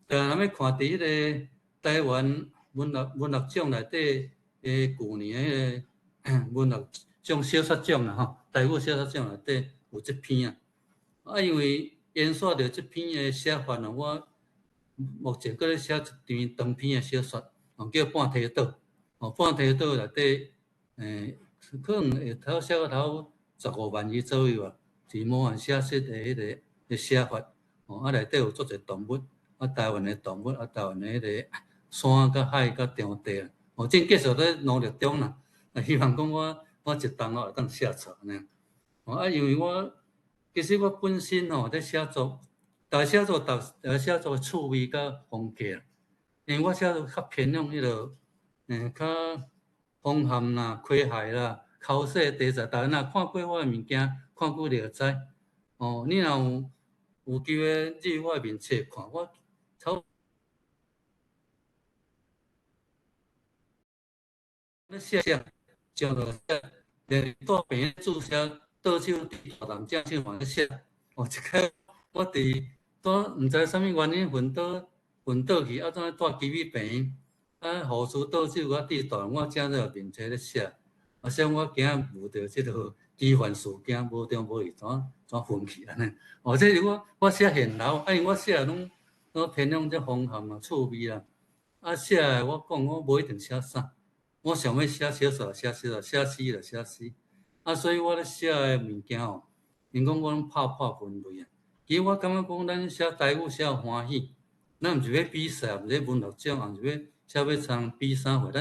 咱要看伫迄个台湾文学奖内底去年迄个文学奖小说奖啦台语小说奖内底有这篇啊。因为研刷着这篇的写法我目前搁咧写一段长篇的小说，叫《半梯岛》。半梯岛内底，可能会头写到头15万字左右啊，是魔幻写实的迄个写法。内底有足侪动物，台湾的动物，台湾的迄个山、甲海、甲场地啊。正继续在努力中啦。希望讲我一当会当写出安尼。因为其实我本身在写作，但写作写作的趣味甲风格，因为我写作较偏向迄落，较风寒啦、诙谐啦、口水题材。大家若看过我的物件，看久了知。你若有机会入我的面册看，我咧写上落写，连带病注射。倒手滴大啖正手嘛咧写，一个我伫毋知啥物原因昏倒去，怎带机尾病，护士倒手我滴大，我正在面册咧写，所以我惊遇到即落奇幻事件，无中无意怎昏去安尼。这是我写现楼，因为我写拢偏向这风寒啊、趣味啦。写我讲我无一定写啥，我想要写小说写小说，写诗就写诗。所以我咧写的物件因讲我拢破分类啊。其实我感觉讲，咱写台语写欢喜，咱毋是要比赛，毋是要文学奖，也毋是要写要参比啥货，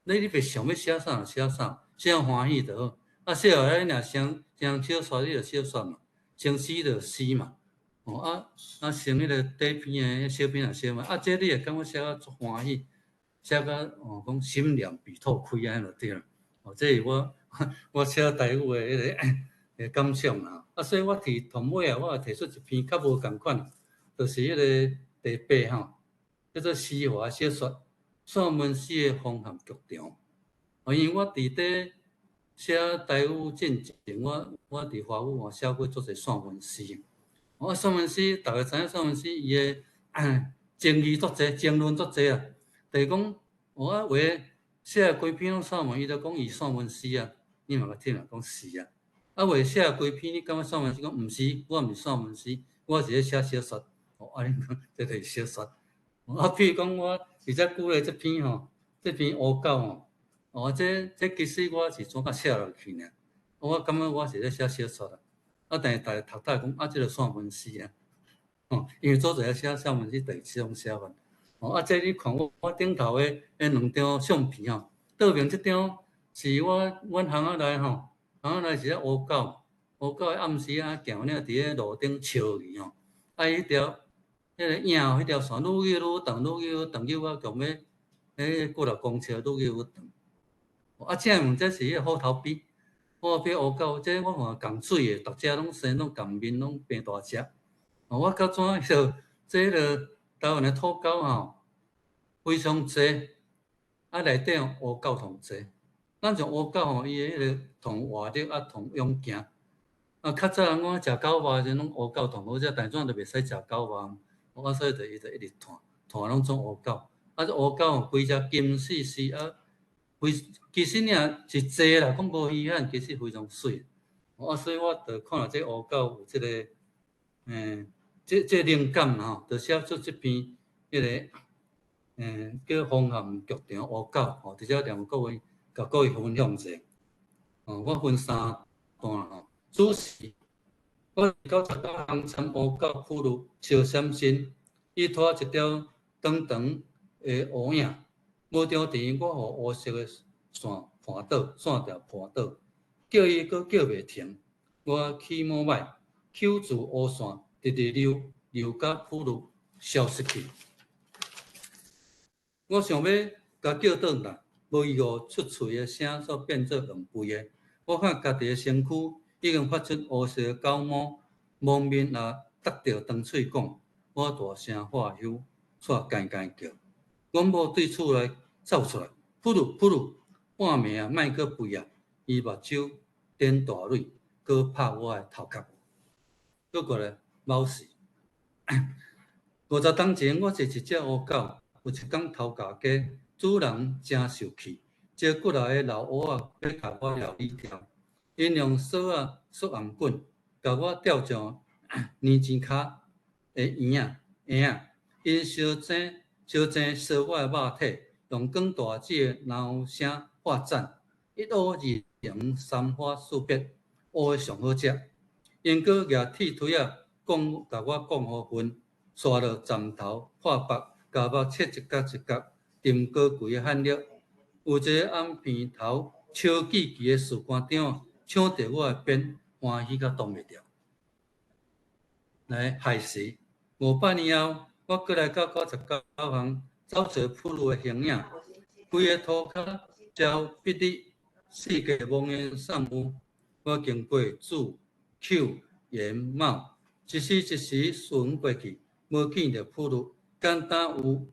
你别想要写啥就写啥，写欢喜就好。啊，写后来若成小说，你就小说嘛；成诗就诗嘛。成迄个短篇小篇也写嘛。这你会感觉写啊足欢喜，写到讲心念被透开安就对了。这是我写台语的迄个感想啦。所以我头尾我提出一篇较无共款，就是迄个第8吼，叫做诗华小说散文诗的风含剧场。因为我伫底写台语进前，我伫华语写过足侪散文诗。散文诗，大家知影散文诗伊的争议足侪，争论足侪啊。就是讲，我画写几篇拢散文，伊就讲伊散文诗啊，你嘛甲听人讲是啊。画写几篇，你感觉散文诗？讲毋是，我毋是散文诗，我是咧写小说。你讲这就是小说。譬如讲我伫遮举咧这篇这篇乌狗这其实我是怎甲写落去呢？我感觉我是咧写小说啦。但是大家读到讲这个散文诗啊，因为做者写散文诗，第2种写法。这你看我顶头的2张相片倒面这张是阮巷仔内巷仔内是乌狗的暗时行咧伫咧路顶笑去迄条迄个影迄条线愈游愈长，愈游愈长，游到强要过了公车，愈游愈长。正问这是迄个虎头鳖。乌狗，这我看共水的，逐只拢生拢共面，拢变大只。我到怎就这台湾的土狗非常济，内底乌狗同济。咱像乌狗伊的迄个同活力同勇健。较早人讲食狗肉时，拢乌狗同好食，但怎就袂使食狗肉。所以就伊就一直传拢种乌狗。这乌狗规只金丝丝其实呢是济啦，讲无稀罕，其实非常水。所以我就看到这乌狗有这个，这灵感就写出这篇迄个叫风含剧场乌狗伫遮让各位分享者。我分3段主持我99行参乌狗俘虏小闪身，伊拖一条长长的乌影。无长时，我互乌色的线盘倒，线条盘倒，叫伊阁叫袂停。我起毛摆，扣住乌线，直直溜甲俘虏消失去。我想要甲叫倒来，无意外出喙的声所变作两倍的。我看家己的身躯已经发出乌色的狗毛，蒙面也搭着长喙讲。我大声喝休，煞干叫。阮某对厝内走出来，噗噜噗噜，半暝莫阁肥啊！伊目睭点大蕊，阁拍我的头壳，阁过来猫死。50冬前，我是一只乌狗，有一天头家家，主人真受气，招过来的老乌仔要甲我料理条，因用锁颔棍，甲我吊上年钱卡的圆仔，因烧蒸烧我的肉体，用光大指的闹声发赞，1乌2赢3花4别，乌的上好食。因阁举铁腿甲我讲好分，刷落站头破腹，甲目切一角一角，沉高贵的汗粒。有一个暗片头超记的士官长抢着我的鞭，欢喜甲挡袂牢。来害死！500年后，我过来到99行，找找俘虏的形影，规个涂骹招笔直，世界茫然散雾。我经过嘴、口、眼、毛，一时一时顺过去，无见着俘虏，简单有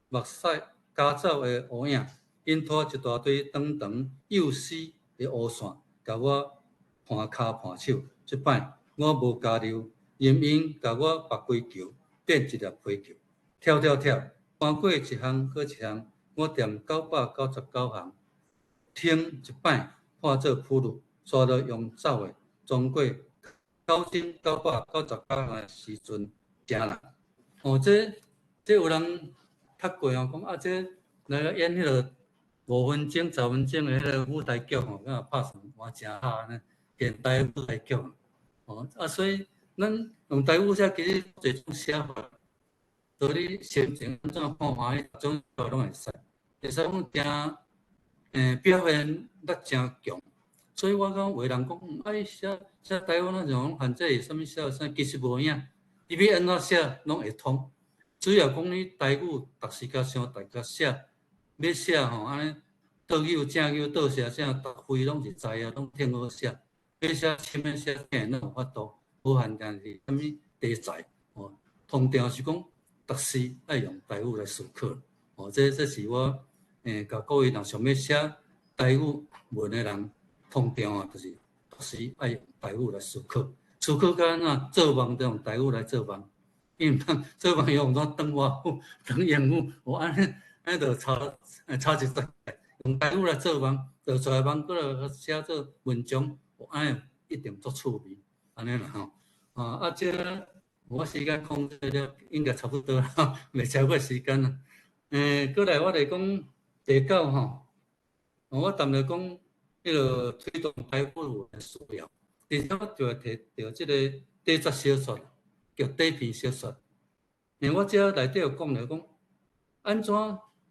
目屎加走的乌影，因拖一大堆长长幼丝的乌线，甲我盘骹盘手。即摆我无加入。因甲我拔规球，变一粒皮球，跳，翻过一项搁一项，我踮999行，听一摆化作俘虏，刷到用走的，装过9999行的时阵，惊人。这有人读过讲这来演迄个5分钟、10分钟的迄个舞台剧敢若拍成真好呢，现代舞台剧所以。咱用台语写其实做种写法，所以你心情安怎看欢喜，种拢会使，会使讲真表现力真强。所以我讲有人讲，哎写台湾那种限制什么写啥，其实无影，你要安怎写拢会通。主要讲你台语逐时甲像大家写，要写吼安尼倒语正语倒写啥，逐非拢是知啊，拢挺好写。要写深的写浅拢有法度，无限定是啥物题材哦。通常是讲逐时爱用台语来思考哦。这是我甲各位若想要写台语文的人，通常啊就是逐时爱用台语来思考。思考甲安怎做梦都用台语来做梦。因为做梦用怎当外语、当英语，我安尼就差一截。用台语来做梦，做出来梦，过来写做文章，安尼一定足趣味，安尼啦吼。这我时间控制了，应该差不多啦，未超过时间啦。过来我来讲第9吼，我谈着讲迄个推动台语文的需要，第3我就会提到即个底节小说。叫底片小说，我遮内底有讲了讲，安怎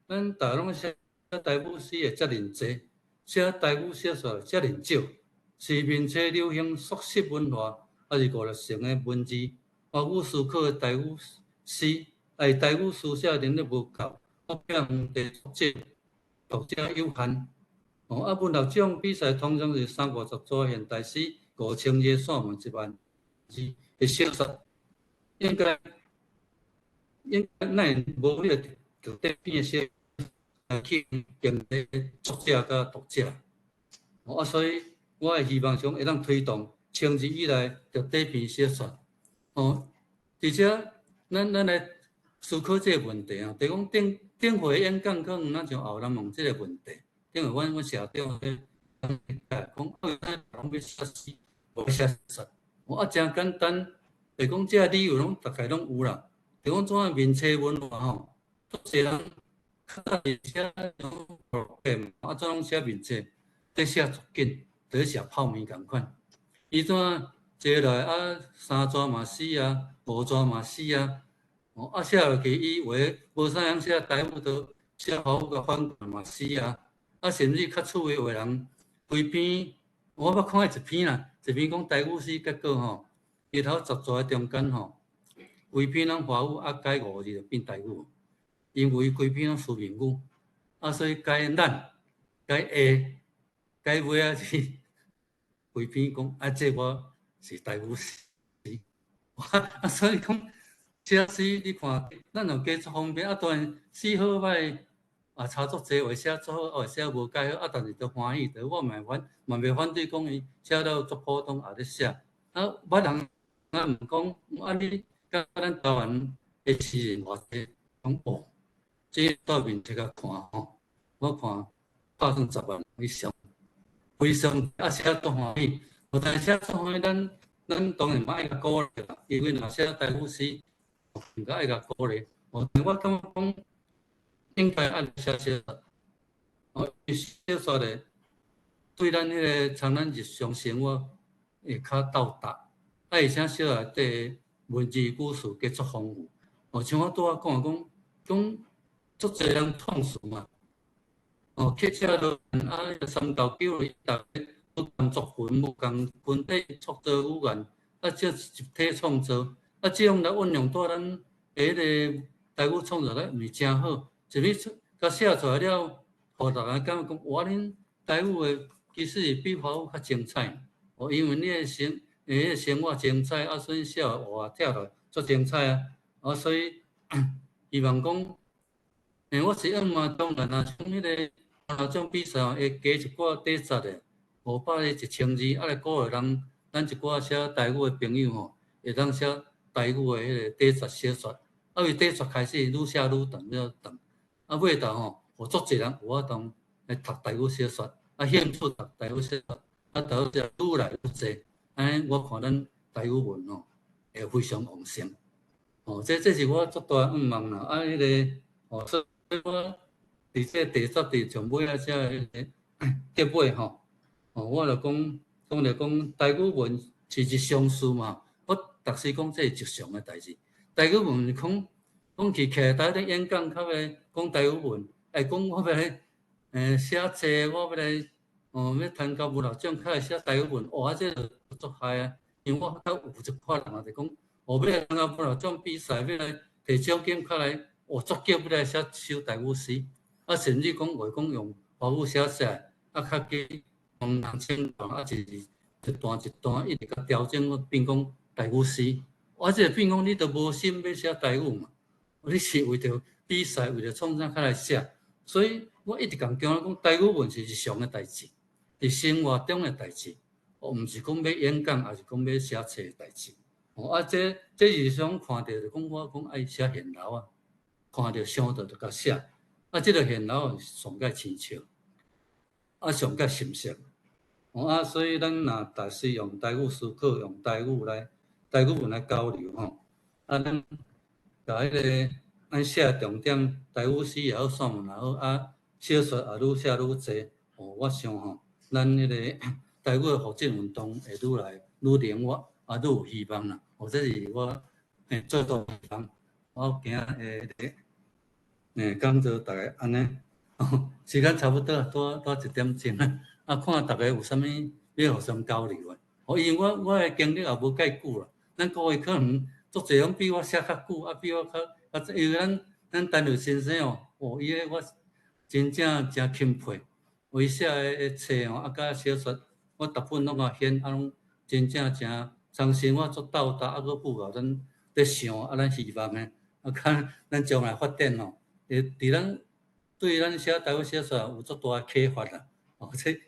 咱大拢写台语诗会遮尔济，写台语小说遮尔少？是面册流行速食文化，还是50成的文字华语思考的台语诗，还是台语书写能力无够？我变问题读者有限。文学奖比赛通常是30-50组现代诗5000字散文1万字的小说。应该咱无迄个就底片写去竞争作者甲读者，所以我会希望上会当推动长期以来着底片小说，而且咱来思考这个问题啊，就讲顶回演讲可能咱像后人问这个问题，因为阮社长讲咱拢要写诗，无写实，真简单。就讲这理由拢大概拢有啦，就讲怎啊面册文化吼，足侪人较是写种 program， 怎拢写面册，在写足紧，在写泡面共款。伊怎坐来3纸嘛死啊，5纸嘛死啊，写落去伊话无啥人写台语都写华语甲反过嘛死啊，甚至较趣味话人规篇，我捌看一篇啦，一篇讲台语诗，结果吼。伊头10纸中间吼，规篇拢华语，改5字就变台语，因为规篇拢书面语，所以改咱、改下、改尾是规篇讲这我是台语诗，所以讲写诗你看，咱就加足方便，当然诗好歹差足济，话写足好，话写无改好，但是都欢喜，我嘛袂反对讲伊写了足普通也咧写，捌人。毋讲，你甲咱台湾的诗人偌济，讲这到面这个看吼，我看拍算10万以上，非常写足欢喜。但写足欢喜，咱当然嘛爱甲鼓励啦，因为若写台语诗，应该爱甲鼓励。我感觉讲应该按写小说，小说咧对咱迄个像咱日常生活会较到达。而且小内底文字故事加足丰富，像我拄仔讲足侪人创词嘛，客家落3教9一大不共作文，不共群体创造语言，这集体创造，这种来运用到咱迄个台语创作来，毋是真好。一笔甲写出来了，互大家感觉讲，哇，恁台语的其实是比华语较精彩，因为你的生活精彩，所以写话跳落足精彩啊！所以希望讲，我是嘛当然啊，像迄个种比赛会加一寡底节的，500字、1000字，来鼓励人，咱一寡写台语的朋友吼，会当写台语的迄个底节小说，为底节开始愈写愈长，愈长，尾头吼，有足侪人有法当来读台语小说，兴趣读台语小说，到时愈来愈侪。安尼，我看咱台语文会非常旺盛。这是我足大愿望啦。迄个所以我伫这第10题上尾这个结尾吼，我就讲台语文是日常事嘛。逐时讲这是正常诶代志。台语文讲去徛台咧演讲，较要讲台语文，讲我要来写册，我要来要参加文学奖，较来写台语文，这就足害啊！因为我较有一寡人也是讲，要来参加文学奖比赛，要来摕奖金，较来足急要来写首台语诗，甚至讲话讲用华语写出来，较紧用人称讲，一段一段一直甲调整，变讲台语诗。这变讲你都无心要写台语嘛？你是为着比赛，为着创啥较来写？所以我一直共强调讲，台语文是日常诶代志，是生活中诶代志，毋是讲要演讲，也是讲要写册诶代志。这日常看到就讲我讲爱写现楼啊，看到想到就甲写。这个现楼上界亲切，上界深色。所以咱若逐时用台语思考，用台语文来交流吼。咱甲咱写重点，台语诗也好，散文也好，小说也愈写愈侪。我想吼，咱个台语复振运动会愈来愈灵活，愈有希望啦。这是我做到希望。我今感谢大家安尼。时间差不多，多1点钟啊！看大家有啥物要互相交流的。因为我的经历也无介久啦，咱各位可能足侪人比我写较久，比我较，因为咱单位先生伊个我真正诚钦佩，伊写的册甲小说，我逐本拢甲选，拢真正诚相信我足斗搭，佫符合咱咧想咱希望的，看咱将来发展会伫咱。对咱写台语小说有足大启发啦！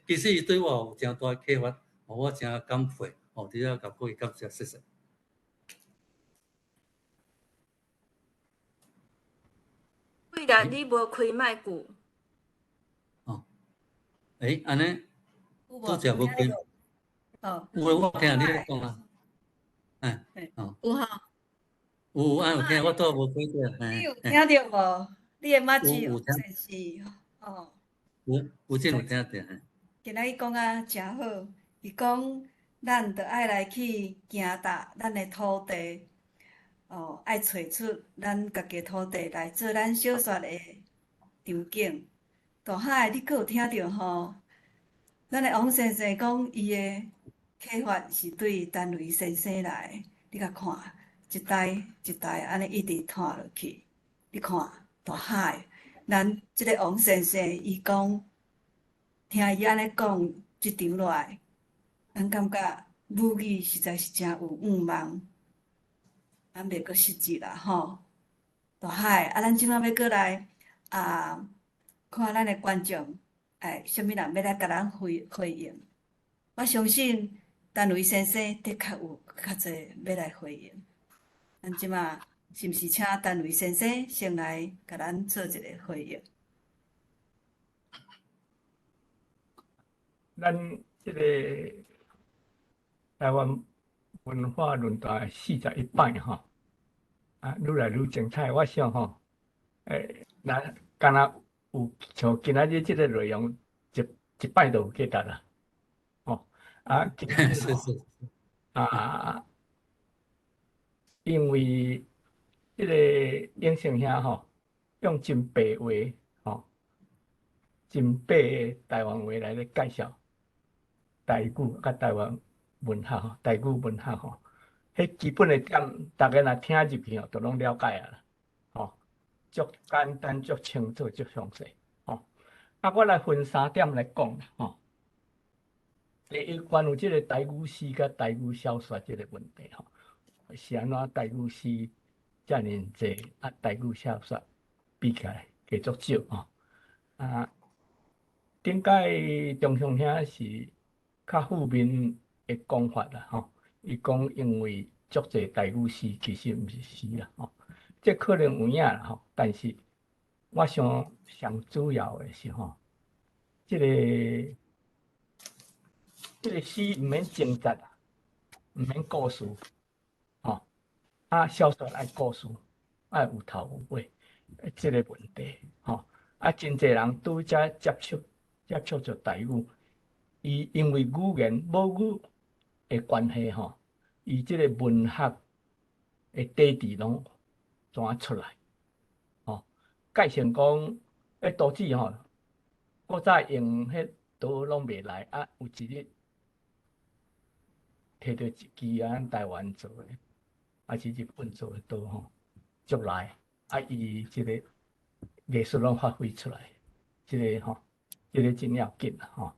其实伊对我有诚大启发，我诚感佩。伫遐甲各位感谢，谢谢。贵啦，你无开麦句。安尼，拄则无开。有我听你咧讲啊。有吼。有听，我拄无开着。你有听着无？你的麦子有真是有真有听着。今仔日讲啊，诚好。伊讲，咱着爱来去行踏咱的土地，爱找出咱家己土地来做咱小说的场景。大海，你阁有听着吼？咱的王先生讲，伊的启发是对陈雷先生来。你甲看，一代一代安尼一直传落去。你看。大海，咱即个王先生伊讲，听伊安尼讲一场落来，咱感觉母语实在是真有愿望，咱袂阁失志啦吼。大海，咱即摆要过来看咱的观众，啥物人要来甲咱回应？我相信陈雷先生的确有较侪要来回应，咱即摆。是毋是请陈雷先生先来甲咱做一个回应？咱这个台湾文化论坛41摆吼，愈来愈精彩。我想吼，那敢若有像今仔日这个内容一摆就有价值啦，是因为。这个英生兄吼，用真白话真白的台湾话来咧介绍台语甲台湾文学台语文学迄基本的点，大家若听入去就拢了解啦，足简单、足清楚、足详细，我来分3点来讲啦，第一，关于这个台语诗甲台语小说这个问题是安怎台语诗？遮尔济台语小说比起来加足少顶摆中雄兄是较负面的讲法啦伊讲因为足济台语诗其实毋是诗啦这可能有影啦但是我想上主要的是这个诗毋免情节毋免故事小说爱故事，爱有头有尾，这个问题真侪人拄则接触着台语，伊因为语言母语的关系伊即个文学的底子拢怎啊出来？吼，介绍讲，迄都市吼，古早用迄刀拢袂来啊，有一日摕到一支啊，咱台湾做的，还是日本做的刀吼，足来啊，伊即个艺术拢发挥出来，即个吼，即个真要紧啦吼，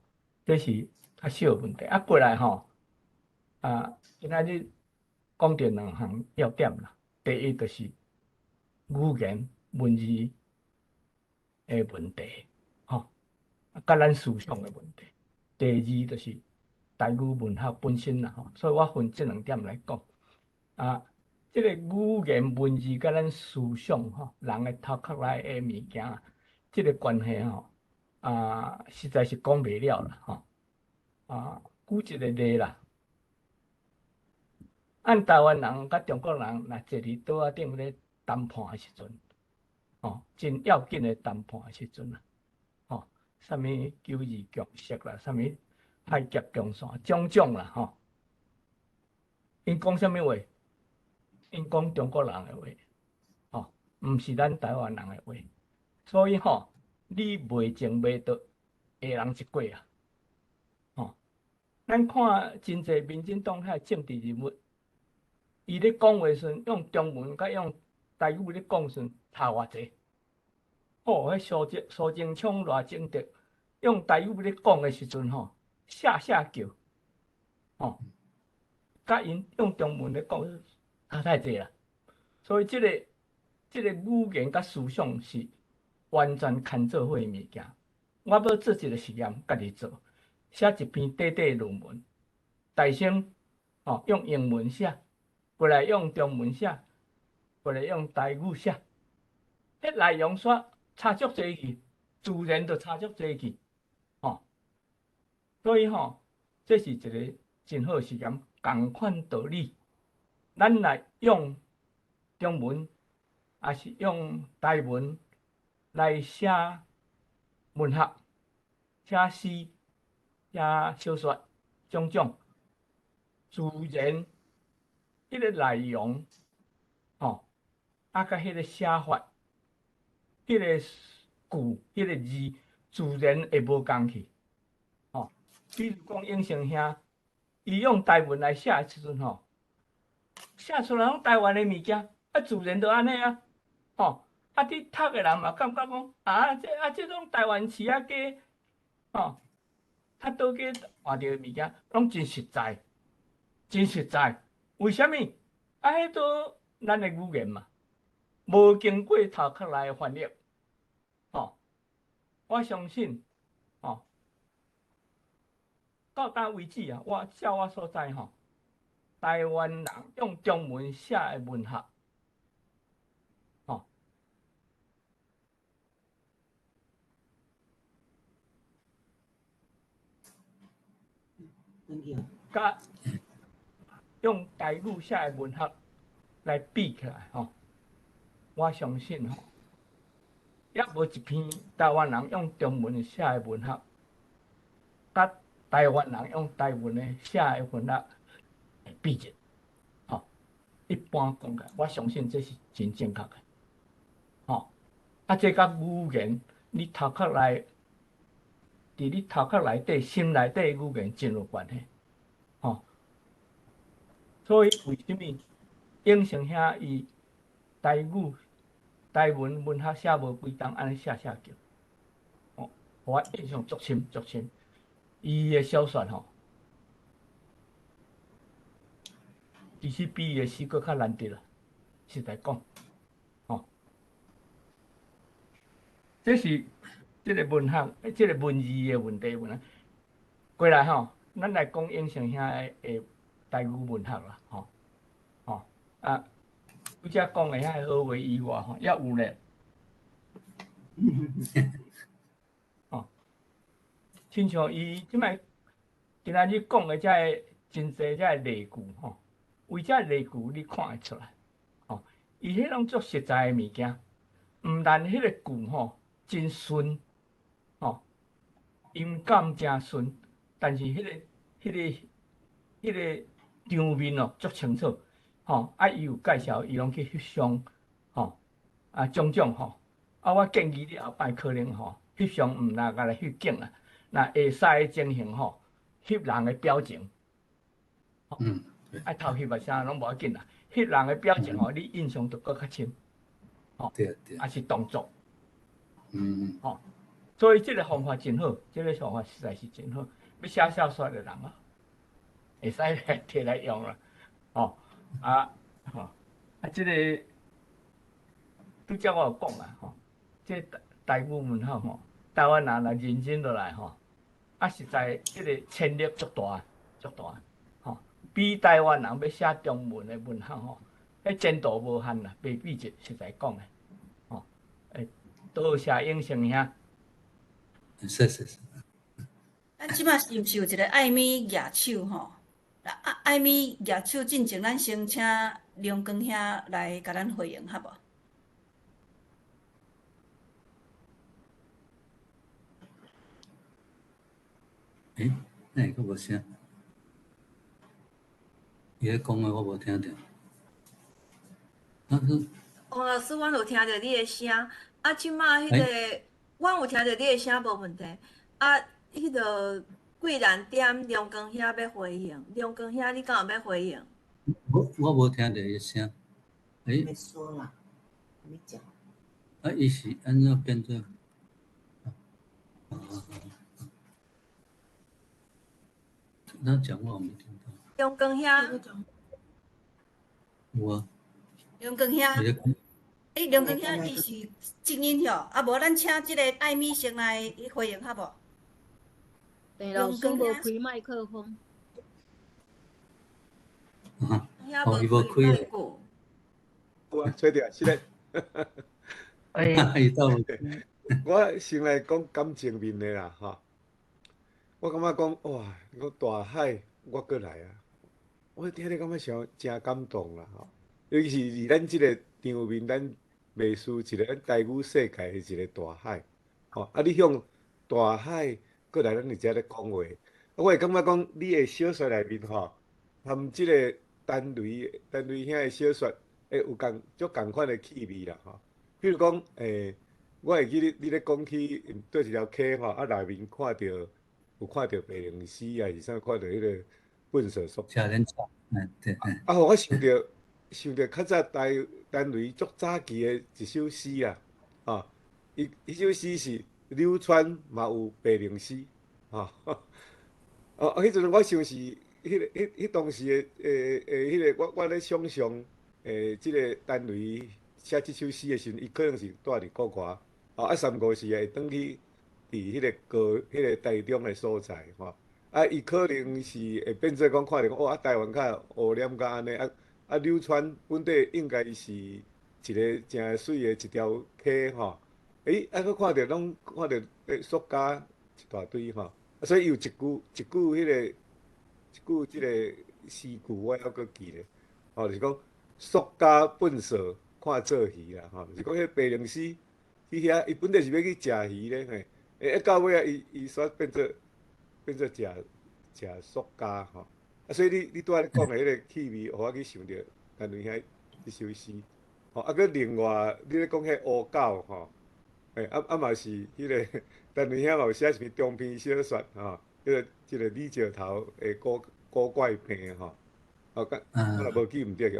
这是较小问题啊。过来吼，今仔日讲到两项要点啦，第一就是语言文字的问题，吼，甲咱思想的问题。第二就是台语文学本身啦，吼，所以我分这两点来讲。即个语言文字甲咱思想吼，人的头壳内的物件，即个关系吼，实在是讲袂了啦，吼。举一个例啦，按台湾人甲中国人若坐伫桌仔顶咧谈判的时阵，吼，真要紧的谈判的时阵啦，吼，啥物九二共识啦，啥物海峡共线，种种啦，吼，因讲啥物话？因讲中国人的话，吼，毋是咱台湾人的话，所以吼，你袂情袂道，下人一过啊，吼。咱看真侪民进党遐政治人物，伊咧讲话时用中文甲用台语咧讲时差偌济。哦，迄苏贞昌偌精得，用台语咧讲的时阵吼，下叫，吼，甲因用中文咧讲差太济啦。所以即个语言甲思想是完全牵做伙的物件。我要做一个实验，家己做，写一篇短短论文，大先用英文写，过来用中文写，过来用台语写，迄内容煞差足济去，自然就差足济去，吼。所以这是一个真好实验，同款道理，咱来用中文，还是用台文来写文学、写诗、写小说，种种自然迄个内容，甲迄个写法，迄个句、迄个字，自然会无共去，比如讲永成兄，伊用台文来写的时阵，写出来拢台湾的物件，自然就安尼啊，你读的人嘛感觉讲，这种台湾词仔假，倒假换着物件，拢真实在，真实在。为什么？迄都咱的语言嘛，无经过头壳内的翻译，我相信，到今为止啊，照我所知台湾人用中文写的文学，甲用台语写的文学来比起来，我相信也无一篇台湾人用中文写的文学，甲台湾人用台文的写的文学会比着，一般讲起来，我相信这是真正确的，这甲语言你头壳内，伫你头壳内底、心内底的语言真有关系，所以为什么永成兄伊台语、台文文学写无几档，安尼写叫，我印象足深足深。伊的小说其实比伊的诗阁较难得啦，实在讲，这是这个文学、这个文字的问题。过来咱来讲永成兄的台语文学啦，拄则讲的遐好话以外，也有咧，亲像伊即摆今仔日讲的遮真侪遮例句为遮例句你看会出来，伊迄种足实在的物件，毋但迄个句真顺，音感真顺，但是迄个场面哦足清楚，吼，伊有介绍，伊拢去翕相，吼，种种吼，我建议你后摆可能吼，翕相毋若甲来翕景啦，若会使的情形吼，翕人的表情，嗯，对头翕啊啥拢无要紧啦，翕人的表情吼，你印象就搁较深，对对，是动作，嗯所以即个方法真好，即个方法实在是真好，要写小说的人啊，会使摕来用啦，即个拄则我有讲啊，即个大部分台湾人若认真落来实在即个潜力足大足大，比台湾人要写中文的文学迄前途无限啦，袂比一实在讲诶，多谢永成兄。是。咱即摆是毋是有一个艾米举手吼？艾米举手进前，咱先请梁光兄来甲咱回应，好无？那个无声，伊咧讲的我无听到。王老师，阮有听到你的声，即马迄个，阮有听到你的声无问题。迄个贵兰店梁光兄要回应，梁光兄，你敢有要回应？我无听到伊声。没说啦，没讲。伊是安怎变做？他讲话我没听到。梁光兄，有啊。梁光兄，梁光兄，伊是静音吼，无咱请即个艾米先来回应，好无？对，老师无开麦克风。伊无开诶。有啊，找着是咧。伊倒无。我先来讲感情面的啦，我感觉讲哇，我大海我过来啊，我听咧感觉真感动啦，尤其是伫咱即个场面，咱描述一个咱台语世界的一个大海，你向大海过来，咱就遮咧讲话，我会感觉讲你的小说内面含即个单雷兄的小说，会有足共款的气味啦，比如讲我会记你咧讲起对一条溪内面有看到白灵丝啊，是啥看到迄个粪扫塑。车轮草，对。我想到较早单雷足早期的一首诗啊，伊首诗是柳川嘛有白灵丝，迄阵我想是迄当时迄个我咧想象即个单雷写即首诗的时阵，伊可能是住伫国外。3、5时会转去伫迄个台中的所在，伊可能是会变做讲看到台湾较乌染甲安尼，柳川本地应该是一个真水的一条溪，佫看到拢看到塑胶一大堆，所以有一句即个诗句我还佫记咧，就是讲塑胶粪扫看做鱼啦，就是讲迄白灵丝。伊本来是要去食鱼咧，到尾伊煞变做食塑胶所以你拄仔咧讲的迄个气味，互我去想到单雷兄迄首诗，佫另外你咧讲迄乌狗嘛是迄个单雷兄嘛有写一篇长篇小说即个李石头的古怪片我若无记毋对迄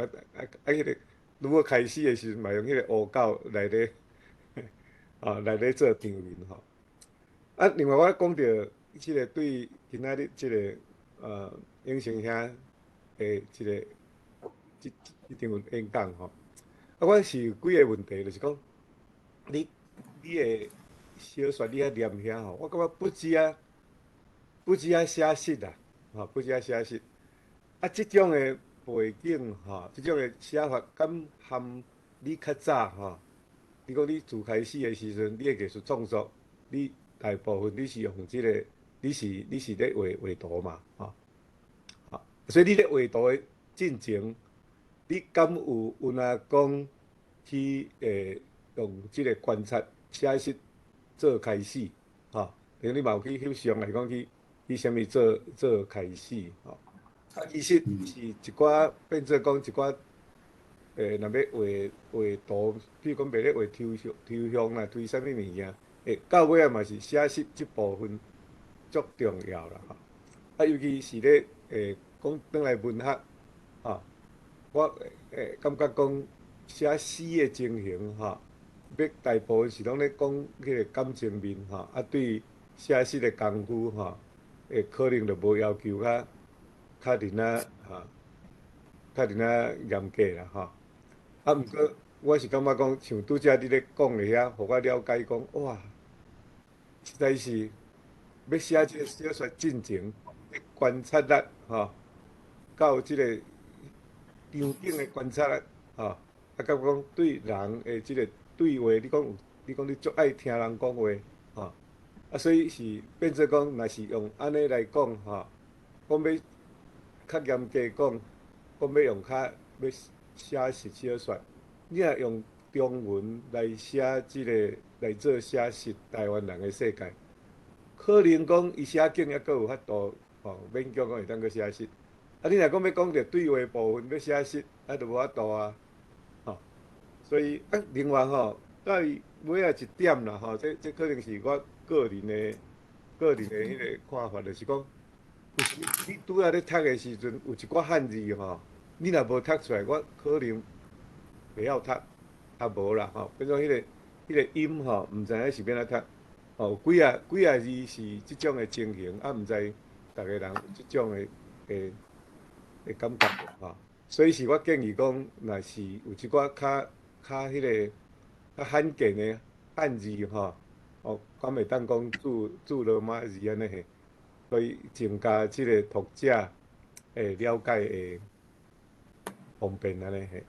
个如果开始的时阵嘛用迄个乌狗来咧。来咧做场面另外我讲到即个对今仔日即个永成兄的即场演讲我是有几个问题，就是讲你的小说你念遐我感觉不止写实啦，不止写实，即种的背景即种的写法，敢含你较早你讲你自开始的时阵，你的艺术创作，你大部分你是用即个，你是咧画图嘛，所以你咧画图的进程，你敢有若讲去用即个观察写实做开始，等于你嘛有去翕相来讲去啥物做开始，其实是一寡变做讲一寡若要画图，比如讲袂咧画抽象啦，推啥物物件，到尾啊嘛是写实即部分足重要啦吼。尤其是咧讲转来文学吼，我感觉讲写诗的情形吼，要大部分是拢咧讲迄个感情面吼，对写诗的功夫吼，可能就无要求较认仔吼，较认仔严格啦吼。毋过我是感觉讲，像拄则你咧讲的遐，互我了解讲，哇，实在是要写即个小说进前，观察力吼，到即个场景的观察力吼，甲讲对人的即个对话，你讲你足爱听人讲话吼，所以是变做讲，若是用安尼来讲吼，讲要较严格讲，讲要用较要写实小说，你若用中文来写即个来做写实台湾人的世界，可能讲伊写景抑阁有法度吼，勉强讲会当去写实。你若讲要讲着对话部分要写实，就无法度啊，吼。所以另外吼，到尾仔一点啦吼，这可能是我个人的迄个看法，就是讲，有时你拄仔咧读的时阵，有一寡汉字吼，你若无读出来，我可能袂晓读，无啦吼。比如说迄个音吼，毋知影是要安怎读，吼，几啊字是即种的情形，毋知逐个人有即种的感觉吼。所以是我建议讲，若是有一寡较迄个较罕见的汉字吼，敢会当讲注罗马字安尼嘿，所以增加即个读者了解的方便安尼嘿。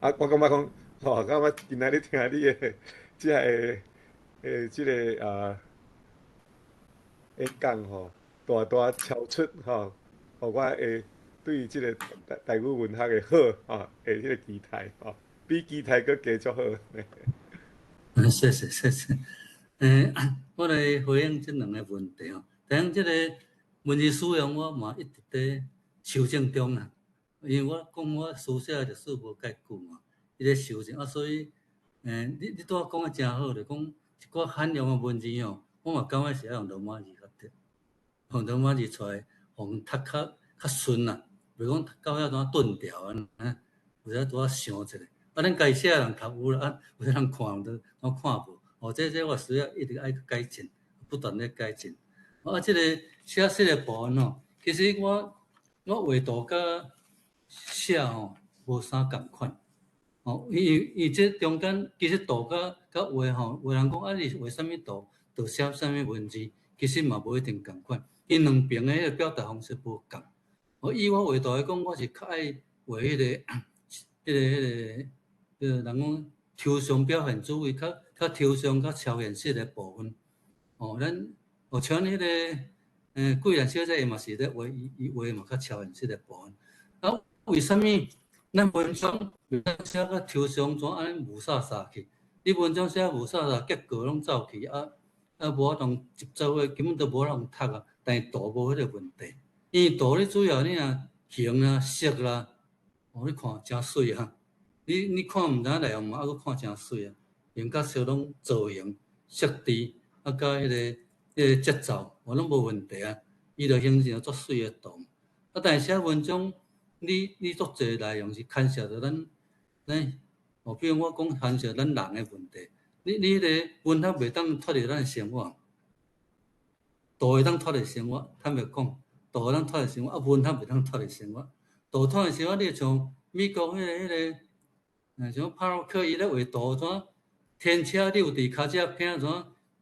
我感觉讲，感觉今仔日听你的即个演讲吼，大超出吼，互我对即个台语文学的好迄个期待比期待佫加足好。谢谢。我来回应这两个问题哦。第一，这个文字使用我嘛一直在修正中啦，因为我讲我书写历史无介久嘛，一直修正所以你拄仔讲的真好，就讲一寡罕用的文字哦，我嘛感觉是要用罗马字较对，用罗马字出来，互读较顺啦，袂讲读到遐怎顿调有时拄仔想一下。咱家写人读有啦，有些人看都看无。这我需要一直爱改进，不断咧改进。这个写实的部分吼，其实我画图甲写吼无啥共款。伊这中间其实图甲画吼，有人讲你画啥物图，就写啥物文字，其实嘛无一定共款。因两边的迄个表达方式无共。以我画图来讲，我是较爱画迄个。人讲抽象表现主义，较抽象、较超现实的部分。咱像迄个贵人小姐伊嘛是咧画伊画嘛较超现实的部分。为什么咱文章写较抽象，怎安尼无煞去？你文章写无煞，结构拢走去无法通接触的，根本都无人读啊。但是图无迄个问题，因为图你主要你形啦、色啦，你看真水啊！你看毋知内容嘛，佫看真水啊！形甲色拢造型、色调，甲迄个节奏，拢无问题啊。伊就形成足水的图。但是写文章，你足侪内容是牵涉到咱，比如我讲牵涉咱人的问题。你迄个文学袂当脱离咱的生活，图会当脱离生活，坦白讲，图会当脱离生活，文学袂当脱离生活。图脱离生活，你像美国迄个。像帕洛克伊咧画图怎天车溜伫骹只片怎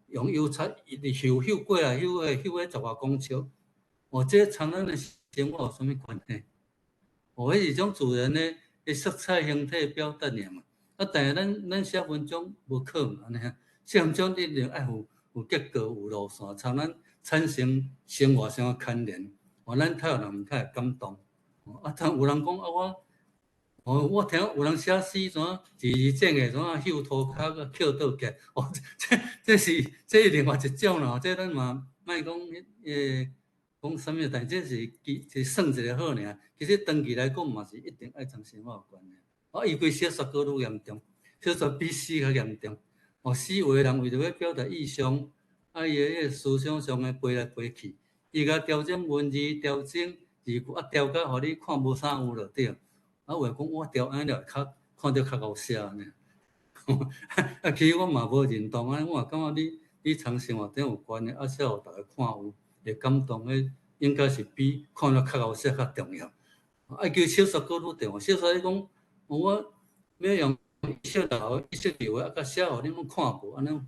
用油漆一直翕过来翕个10外公尺，这参咱的生活有啥物关系？迄是种自然的色彩形体表达尔嘛。但是咱写文章无可能安尼写文章一定爱有结构、有路线，参咱产生生活上的牵连，咱睇有人较会感动。但有人讲我听有人写诗怎字正的怎翕涂骹个翘倒起，这是另外一种啦。这咱嘛莫讲讲啥物，但这是算一个好尔。其实长期来讲嘛是一定爱从生活有关的。尤其小说搁愈严重，小说比诗较严重。诗话的人为着要表达意象，伊个迄个思想上的飞来飞去，伊甲调整文字、调整字句，调甲互你看无啥有就对。话讲我调安尼就较看着较goed写呢。其实我嘛无认同啊，我也感觉你从生活顶有关的，写互大家看有会感动的，应该是比看了较goed写较重要。叫小说搁愈重要，小说你讲我要用一色头、一色字话，甲写互你们看无，安尼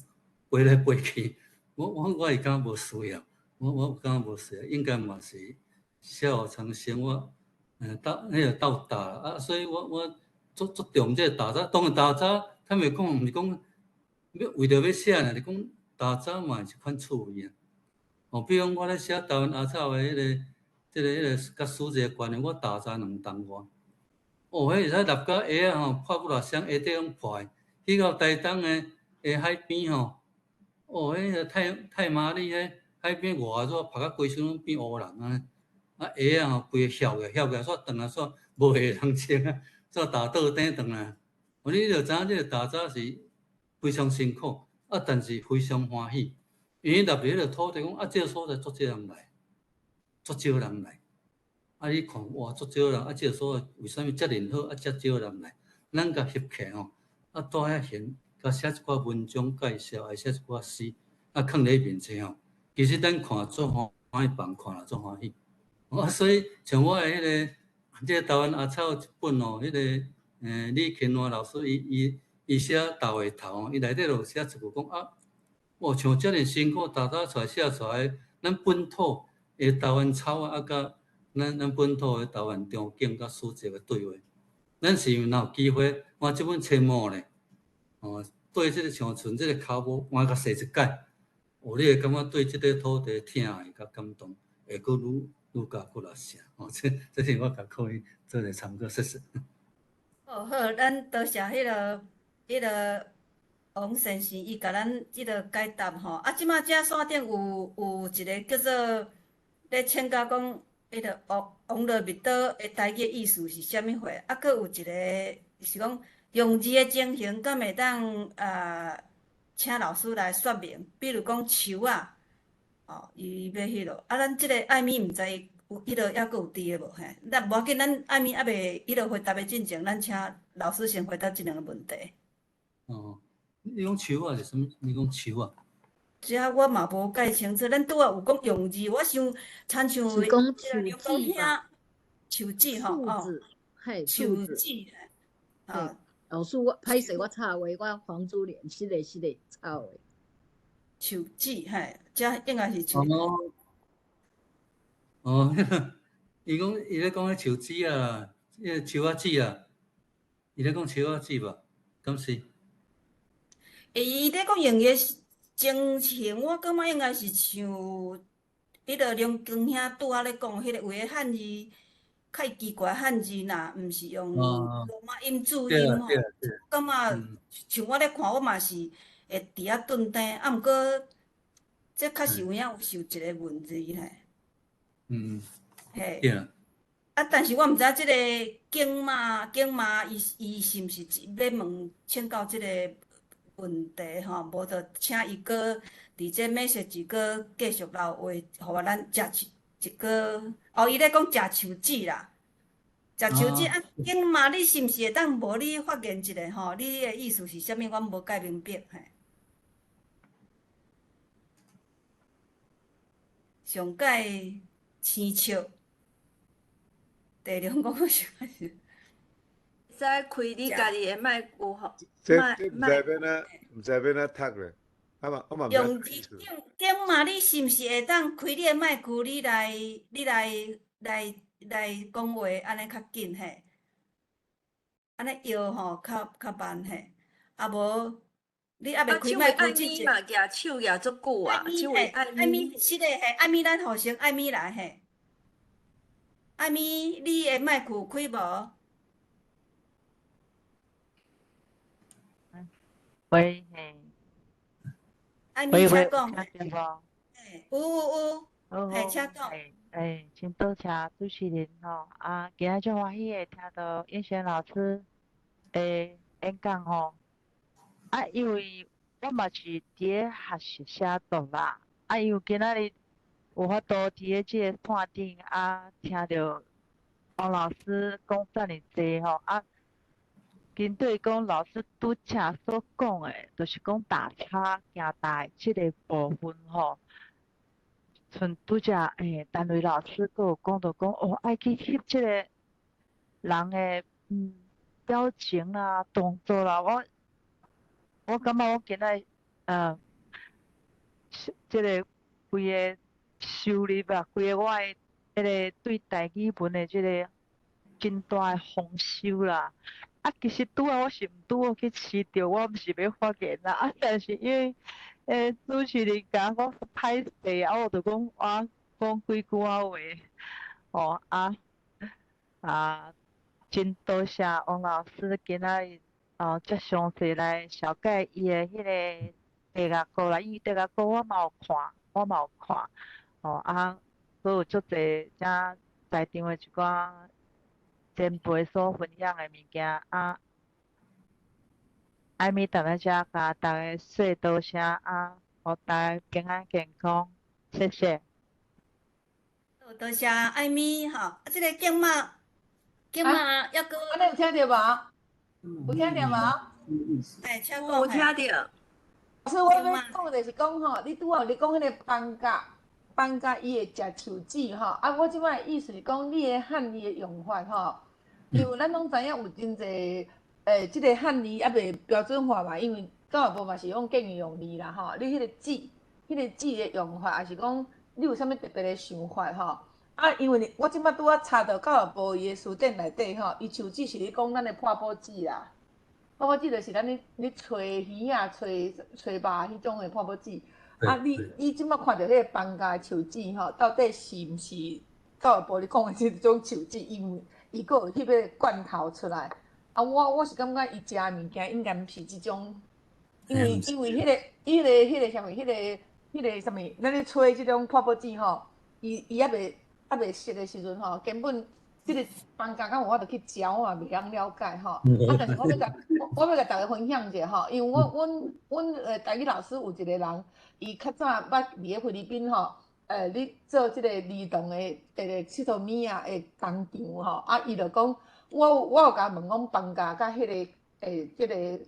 飞来飞去，我是感觉无需要，我感觉无需要，应该嘛是写互从生活，迄个斗大所以我足重这打杂，当然打杂，他们讲毋是讲要为着要写呢，是讲打杂嘛是一款趣味啊。比如我咧写台湾阿草的迄个甲书籍关的，我打杂2档外。迄会使立甲鞋啊破几偌双，鞋底拢破的。去到台东的海边迄个太麻里海边外纸晒甲规身拢变乌人啊！鞋规个翘起来煞断啊煞无下人穿啊，煞打倒顶断啊！你就知影这个打杂是非常辛苦但是非常欢喜，因为入入迄个土地讲这个所在足少人来，足少人来。你看哇，足少人这个所在为什么遮尔好遮少人来？咱甲翕起住遐闲，甲写一寡文章介绍，还写一寡诗放咧面前其实咱看足欢喜，别人看了足欢喜。所以像我的迄个，这个台湾阿草一本迄个李勤华老师伊写《大回头》伊内底就写一句讲像遮尔辛苦打出来写出来，咱本土的台湾草甲咱本土的台湾中景甲书籍的对话，咱是若有机会换这本册目咧，对这个像像这个脚步换甲洗一解，你会感觉对这个土地疼爱甲感动，会搁愈加搁来写。这是我甲可以做个参考，谢谢。好，咱多谢迄个王先生，伊甲咱即个解答即马遮线顶有一个叫做咧请教讲，迄个王乐密岛的台语意思是啥物货？佫有一个是讲用字的情形，敢会当请老师来说明？比如讲树伊要迄落咱即个艾米毋知迄落还佫有伫个无嘿？咱无要紧，咱艾米还袂迄落回答的进前，咱请老师先回答即2个问题。你讲树是啥物？你讲树遮我嘛无介清楚，咱拄仔有讲用字，我想亲像是讲刘公兄树枝树子，嘿，树枝老师，我歹势，我插话，我黄珠莲，是个插话。树枝遮应该是树。伊咧讲迄树枝迄个树仔籽伊咧讲树仔籽吧？敢是？伊咧讲用个情形，我感觉应该是像迄个梁光兄拄仔咧讲，迄个有个汉字较奇怪汉字呐，毋是用罗马音注音感觉像我咧看，我嘛是会伫遐顿定，毋过这确实有影有受一个问题嘿。但是我毋知即个经妈伊是毋是要问请教即个问题无就请伊搁伫这message搁继续留话，互我咱食一个伊咧讲食树籽啦，食树籽经妈你是毋是会当无你发言一下你迄个意思是啥物？我无介明白上界青树。地龙讲是啥？使开你家己的麦克风，这毋知要哪读咧，我嘛用字经嘛，你是毋是会当开你的麦克？你来讲话，安尼较紧嘿，安尼摇较慢嘿，无你还袂开麦克之前。嘛，举手举足久啊，手会艾米是的嘿，艾米咱互先艾米来嘿。艾米，你的麦克开无？喂嘿，艾米，请讲。听无？有，好嘿，请讲。真多谢主持人吼，今仔足欢喜的听到燕轩老师的演讲吼，因为我嘛是伫咧学习写作啦，因为今仔日有法度伫咧即个线顶听到王老师讲遮尔济吼，针对讲老师拄则所讲的，就是讲打叉行大即个部分吼。像拄则单位老师佫有讲到讲爱去翕即个人的表情啦、动作啦，我感觉我今仔即个规个收入规个我的迄个对台语文的即个真大的丰收啦。其实拄我是毋拄好去试着，我毋是要发言啦。但是因为主持人甲我歹势我就讲我讲几句话真多谢王老师今仔日遮详细来了解伊的迄个地牙膏啦，因为地牙膏我嘛有看，佫有足侪遮在场的一寡前辈所分享的物件艾米等在遮甲大家说多谢互大家平安健康，谢谢。多谢艾米吼，即个敬马抑个，安尼有听到无？有听到无？请讲。有听到。老师，我要讲就是讲吼，你拄好你讲迄个放假伊会食树籽吼，我即摆意思是讲你的汉字的用法吼，因为咱拢知影有真侪即个汉字还袂标准化嘛，因为教育部嘛是用建议用字啦吼，你迄个籽的用法，还是讲你有啥物特别的想法吼？因为我即摆拄查到教育部伊的书典内底吼，伊树籽是咧讲咱的破布籽啦。破布籽就是咱咧吹鱼啊、吹肉迄种的破布籽。你即摆看到迄个放假的树籽吼，到底是毋是教育部咧讲的即种树籽？因为伊佫有翕个罐头出来。我是感觉伊食的物件应该毋是即种，因为迄个啥物，迄个啥物，咱咧吹即种破布籽吼，伊还袂熟的时阵吼，根本即个放假敢有法度去食，我嘛袂晓了解吼。但是我要甲大家分享者吼，因为阮台语老师有一个人，伊较早捌伫咧菲律宾吼，咧做即个儿童的佚佗物仔的工厂吼，伊就讲，我有甲问讲放假甲迄个即个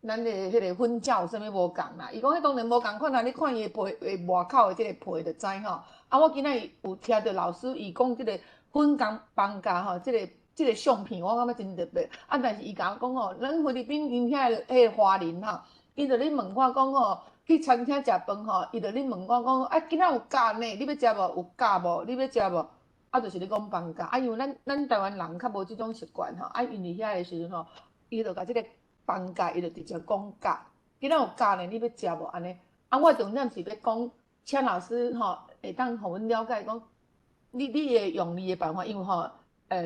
咱的迄个婚教有啥物无共啦？伊讲迄当然无共款啦，你看伊的皮外口的即个皮就知吼。我今仔日有听到老师伊讲即个婚放假吼，即个相片，我感觉真特别。但是伊甲我讲吼，咱菲律宾因遐迄个华人吼，伊就咧问我讲吼，去餐厅食饭吼，伊就咧问我讲，今仔有假呢？你要食无？有假无？你要食无？就是咧讲放假。因为咱台湾人较无即种习惯吼，因为遐的时阵吼，伊就甲即个放假，伊就直接讲假。今仔有假呢？你要食无？安尼。我重点是要讲，请老师吼。会当互阮了解讲，你的用字的办法，因为吼，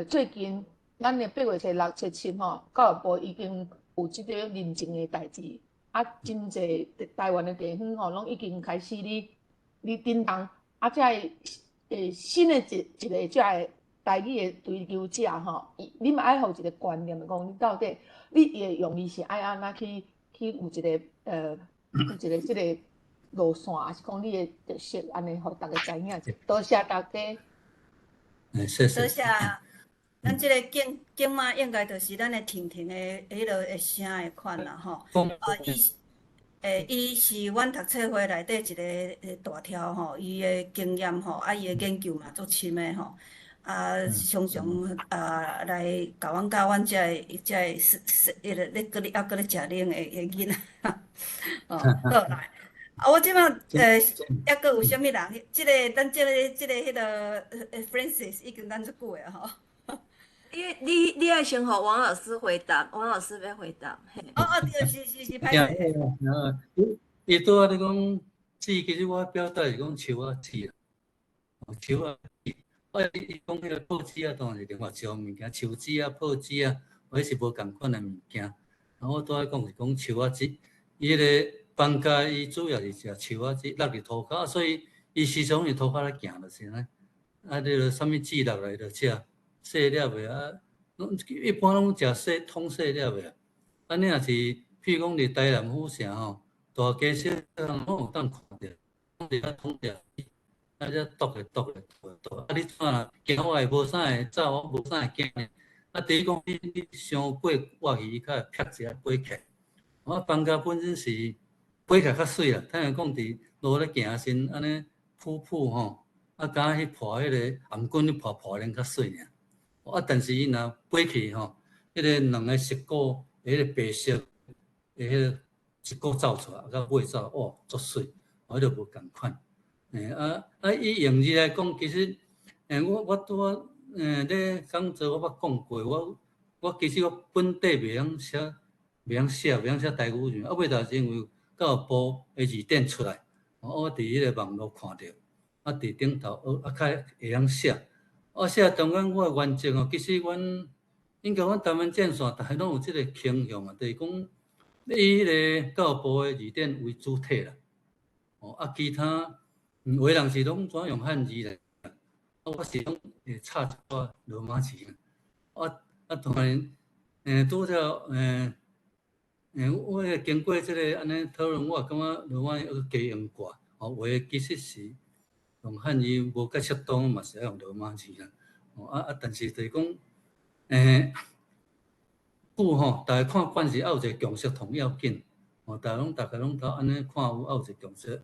最近咱的8月初6、初7吼，教育部已经有即个认证的代志，真侪台湾的地方吼，拢已经开始咧叮当，才新的一个才台语的追求者吼，你嘛爱互一个观念，讲你到底你的用字是爱安怎去有一个有一个即个。路线，还是讲你的特色，安尼互大家知影者。多谢大家。谢谢。多谢。咱即个景马应该就是咱的婷婷的迄落的声的款啦吼。伊是阮读册会内底一个大条吼，伊的经验吼，伊的研究嘛足深的吼。常常来甲阮教阮遮个迄个咧搁咧还搁咧食奶的囡仔，倒来。我即摆还阁有啥物人？咱即个迄个Francis 已经等足久的吼。你爱先互王老师回答，王老师要回答。对，是，歹势。伊拄仔咧讲，其实我表达是讲树仔籽啦，树仔籽。伊讲迄个报纸当然是另外一种物件，树籽报纸迄是无共款的物件。我拄仔讲是讲树仔籽，伊迄个。放假伊主要是食树仔籽，落入涂骹，所以伊时常用涂骹咧行就是安尼。迄个啥物籽落来就食，细粒的啊，一般拢食通细粒的。啊，你若是譬如讲伫台南府城吼，大家小人拢有当看着，讲伫遐通着，啊，遮剁的，啊，你怎啦？惊我无啥会走，我无啥会惊呢。啊，第一讲你伤过活鱼，较会劈一下飞起。我放假本身是飞起较水啦，坦白讲伫路咧行先安尼瀑布吼，啊，敢去破迄个颔棍去破咧较水尔。啊，但是伊若飞去吼，迄个两个石鼓，迄个白色的迄个石鼓走出来，甲尾走，哦，足水，迄就无共款。以用字来讲，其实，我拄咧讲座我捌讲过，我其实我本地袂晓写，袂晓写台语字，尾头是因为教育部的字典出来，我伫迄个网络看到，啊，伫顶头较会晓写。写当然我的原则哦，其实应该阮台湾建线大概拢有即个倾向啊，就是讲以迄个教育部的字典为主体啦。其他有的人是拢怎用汉字咧，我是拢会插一寡罗马字当然，拄则我经过即个安尼讨论，我感觉罗马加用过，话其实是用汉字无介适当，嘛是要用罗马字啦。但是就是讲，句吼，大家看惯是有一个共识同要紧，大家拢头安尼看有一个共识。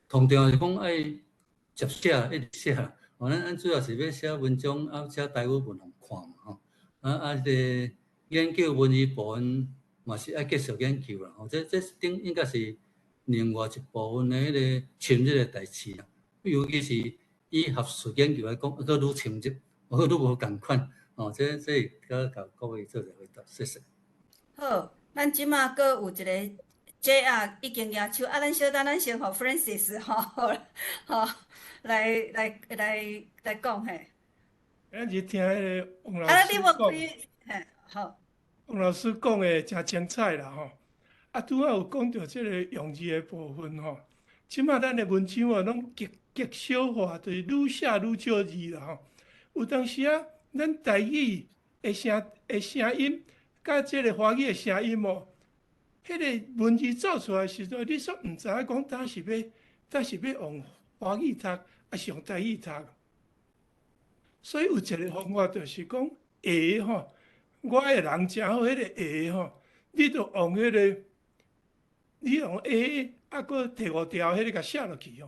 通常是讲爱接写，一直写。咱主要是要写文章，写台语文互看嘛个研究文字部分嘛是爱继续研究啦。这顶应该是另外一部分的迄个深入的代志啦。尤其是以学术研究来讲，佫愈深入，愈无共款。这甲各位做一个回答，谢谢。好，咱即马佫有一个。JR 已经举手，咱小等，咱先互 Francis 来讲嘿。咱是听迄个王老师讲，好。王老师讲的真精彩啦吼。拄好有讲到即个用字的部分吼。即马咱的文章拢极小化，就是愈写愈少字啦吼。有当时咱台语的声音，甲即个华语的声音迄个文字走出来时阵，你煞毋知影讲当是要用华语读，还是用台语读。所以有一个方法，就是讲下吼，我的人真好，迄个下吼，你着用迄个，你用下，佫第五条迄个甲写落去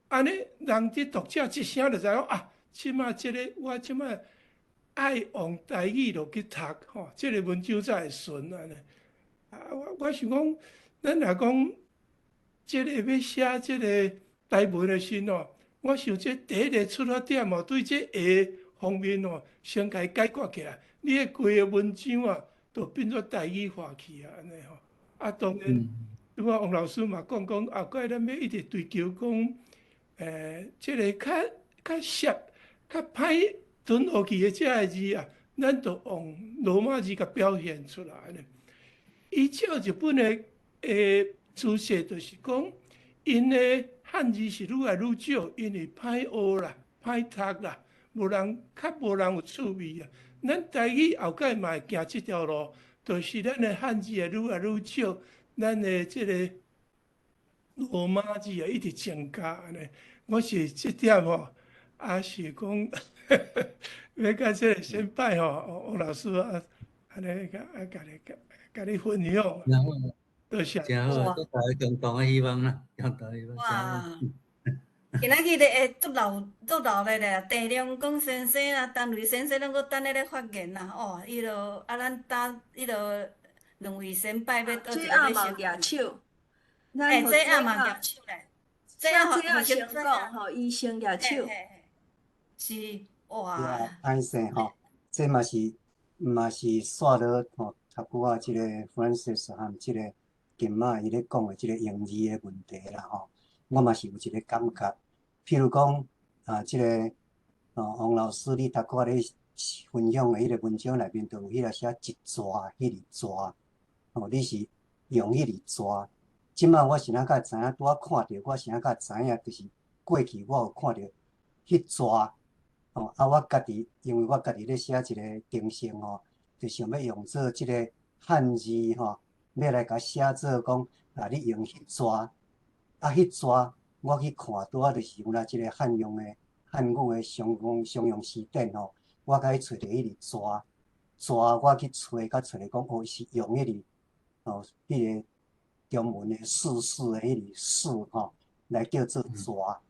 安尼人伫读者一声就知影即马我即马爱用台语落去读即个文章才会顺安尼。我想讲，咱若讲即个要写即个台文的时我想这第一个出发点对这下方面先甲伊解决起来，你的规个文章就变做台语化去安尼当然，王老师嘛讲后摆咱要一直追求讲，即个较涩、较歹吞落去的这个字咱就用罗马字甲表现出来安尼。依照日本的姿势，就是讲，因的汉字是愈来愈少，因为歹学啦、歹读啦，无人有趣味咱台语后摆嘛会行即条路，就是咱的汉字会愈来愈少，咱的即个罗马字一直增加安尼。我是即点是讲要甲即个先拜王老师安尼甲你分享，多谢。真好，这大家共同的希望啦，共同希望。哇！今仔日会足老咧咧，郑良公先生陈瑞先生，拢搁等咧发言啦。伊就咱等两位先拜要倒一个要先。举手，这也嘛举手咧。这也先讲伊先举手。是哇。歹势这嘛是刷到读久即个 Francis 和即个金马伊咧讲的即个用字的问题啦我嘛是有一个感觉，譬如讲即个王老师你读过咧分享的迄个文章内面，就有迄个写一抓迄个抓你是用迄个抓。即马我是哪甲知影，拄仔看着我是哪甲知影，就是过去我有看着去抓。哦，啊，我家己因为我家己咧写一个定性吼，就想要用做即个汉字吼，要来甲写做讲啊，你用去抓，啊去抓，我去看拄啊，就是有那即个汉语的常用词典吼，我甲伊找着迄个抓，我去找甲找着讲哦，是用迄个哦，迄个中文的四字的迄个四吼，来叫做抓。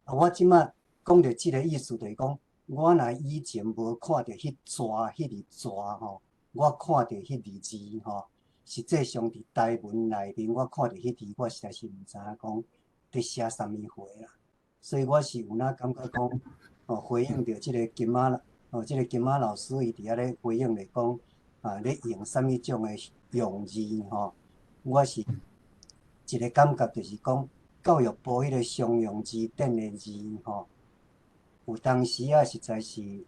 啊，我即摆讲着即个意思，就是讲，我若以前无看着迄抓迄个抓吼，我看着迄个字吼，实际上伫台文内面，我看着迄字，我实在是毋知影讲伫写啥物货啦。所以我是有哪感觉讲，哦，回应着即个金仔，哦，即个金仔老师伊伫遐咧回应咧讲，啊，咧用啥物种的用字吼，我是一个感觉，就是讲。教育部迄个常用字典的字吼，有当时啊，实在是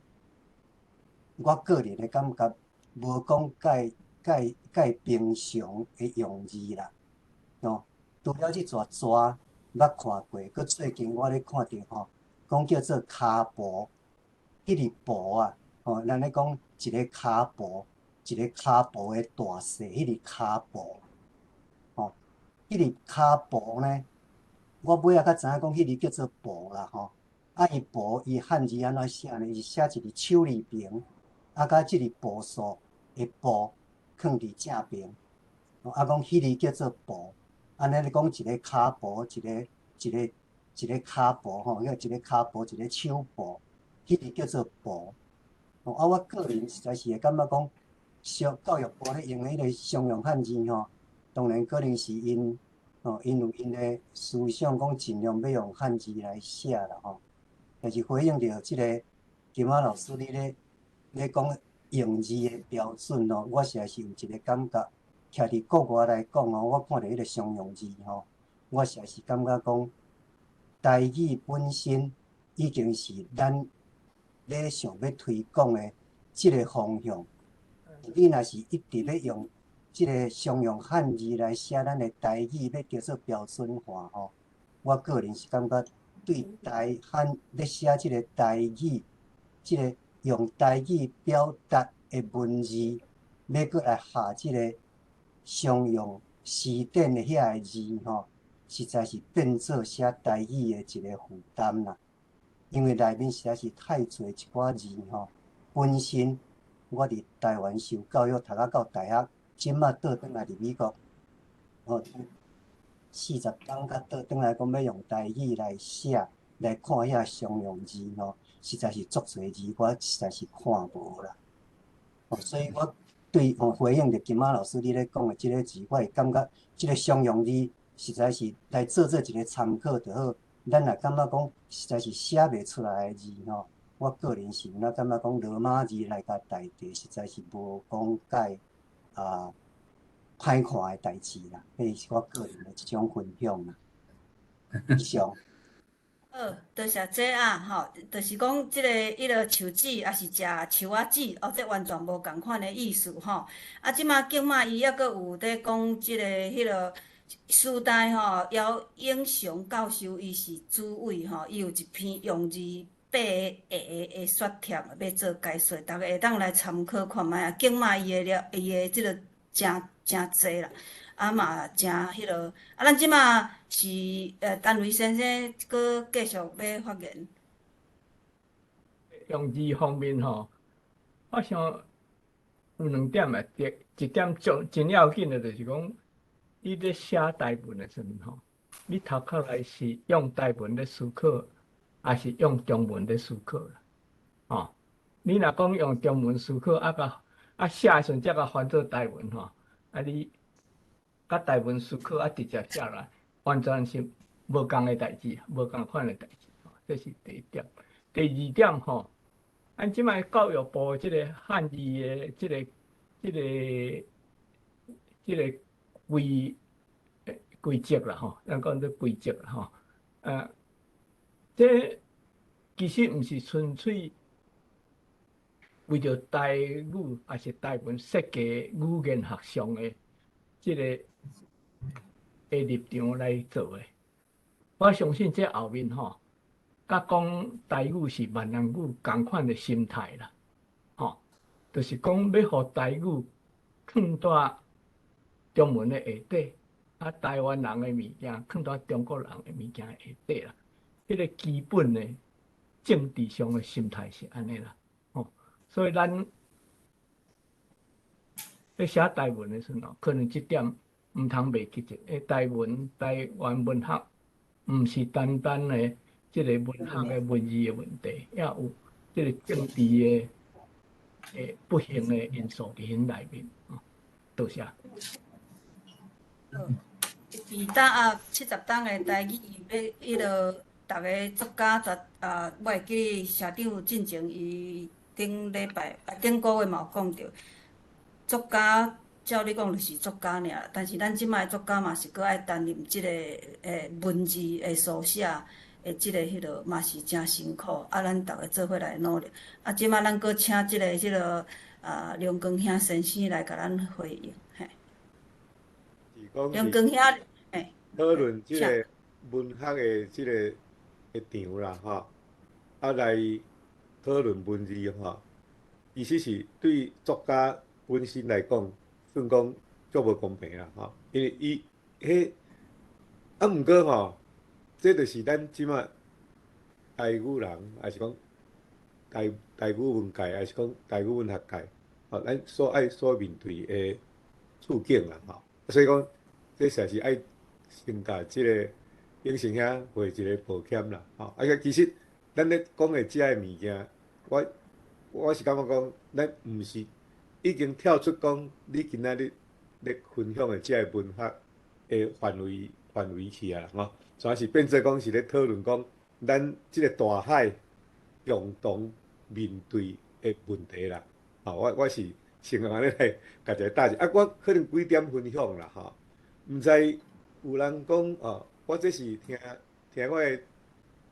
我个人的感觉，无讲介平常的用字啦。哦，除了即撮抓捌看过，佮最近我咧看到吼，讲叫做骹步，迄个步啊，吼，咱咧讲一个骹步，一个骹步的大细，迄个骹步，吼，迄个骹步呢？我尾仔较知影讲，迄个叫做步啦吼。啊，伊步伊汉字安怎写呢？伊是写一个手字边，啊，甲即个步数的步放伫正边。啊，讲迄个叫做步。安尼咧讲，一个骹步，一个骹步吼，一个骹步，一个手步，迄个叫做步。啊，我个人实在是会感觉讲，教育部咧用迄个常用汉字吼，当然可能是因。哦，因有因的思想，讲尽量要用汉字来写啦吼。但是回应着即个金仔老师你咧讲用字的标准哦，我实在是有一个感觉，徛伫国外来讲哦，我看着迄个常用字吼，我实在是感觉讲台语本身已经是咱咧想要推广的即个方向。你若是一直咧用。即个常用汉字来写咱的台语，要叫做标准化吼。我个人是感觉对台汉咧写即个台语，即个用台语表达的文字，要搁来下即个常用词典的遐个字吼，实在是变做写台语的一个负担啦。因为内面实在是太侪一寡字吼，本身我伫台湾受教育，读到大学。即马倒转来伫美国，哦，40天甲倒转来讲要用台语来写、来看遐常用字吼，实在是足侪字，我实在是看无啦。哦，所以我对回应着金仔老师你咧讲的即个字，我会感觉即个常用字实在是来做一个参考就好。咱若感觉讲实在是写袂出来的字吼，我个人是有感觉讲罗马字来甲代替，实在是无讲介。歹看的代志啦，迄是我个人的一种分享啦。以上。好，多谢这啊，吼，就是讲即个迄落树籽，也是食树仔籽，哦，这完全无共款的意思吼。啊，即马景马伊抑阁有在讲即个迄落时代吼，姚英雄教授伊是主委吼，伊有一篇用字8个的说帖要做解说，大家会当来参考看卖啊。景马伊的即落真济啦。啊嘛，真迄落，啊，咱即马是陈维先生，搁继续要发言。用字方面吼，我想有2点啊，一点真要紧的，就是讲你咧写台文的时阵吼，你头壳内是用台文咧思考，还是用中文咧思考啦？哦，你若讲用中文思考，写的时阵才甲翻做台文吼，啊你。甲台文思考直接写来，完全是无共的代志，无共款的代志，这是第一点。第二点吼，咱即摆教育部即个汉字的即个规则啦吼，咱讲做规则啦吼，这其实毋是纯粹为着台语还是台文设计语言学上的即个。立场来做的，我相信这后面吼，甲讲台语是闽南语共款的心态啦，吼，就是讲要互台语放在中文的下底，啊，台湾人的物件放在中国人的物件的下底啦。迄个基本的政治上的心态是安尼啦，吼，所以咱咧写台文的时候，可能这点毋通袂记着。台湾文学毋是单单的即个文学的文字的问题，也有即个政治的不幸的因素伫因内面。多谢。伫搭70档的台语，要迄落逐个作家我会记社长进前伊顶个月嘛有讲着，作家照你讲就是作家尔，但是咱即摆作家嘛是搁爱担任即个文字的书写的即个迄落嘛是真辛苦，咱逐个做伙来努力。即摆咱搁请即个梁光兄先生来甲咱回应，嘿。梁光兄，嘿。讨论即个文学的即个场啦，吼，来讨论文字吼，其实是对作家本身来讲，算讲足无公平啦，吼，因为伊毋过吼，这就是咱即摆台语人，还是讲台语文界，还是讲台语文学界，吼，咱所面对的处境啦，吼，所以讲这实是爱先甲即个永成兄回一个抱歉啦，吼，其实咱咧讲的遮个物件，我是感觉讲，咱毋是已经跳出讲你今仔日咧分享的遮个文学的范围去啊，吼，全是变做讲是咧讨论讲咱即个大海共同面对的问题啦，吼，我是先安尼来甲一个答一，我可能几点分享啦，吼，毋知有人讲我这是听我的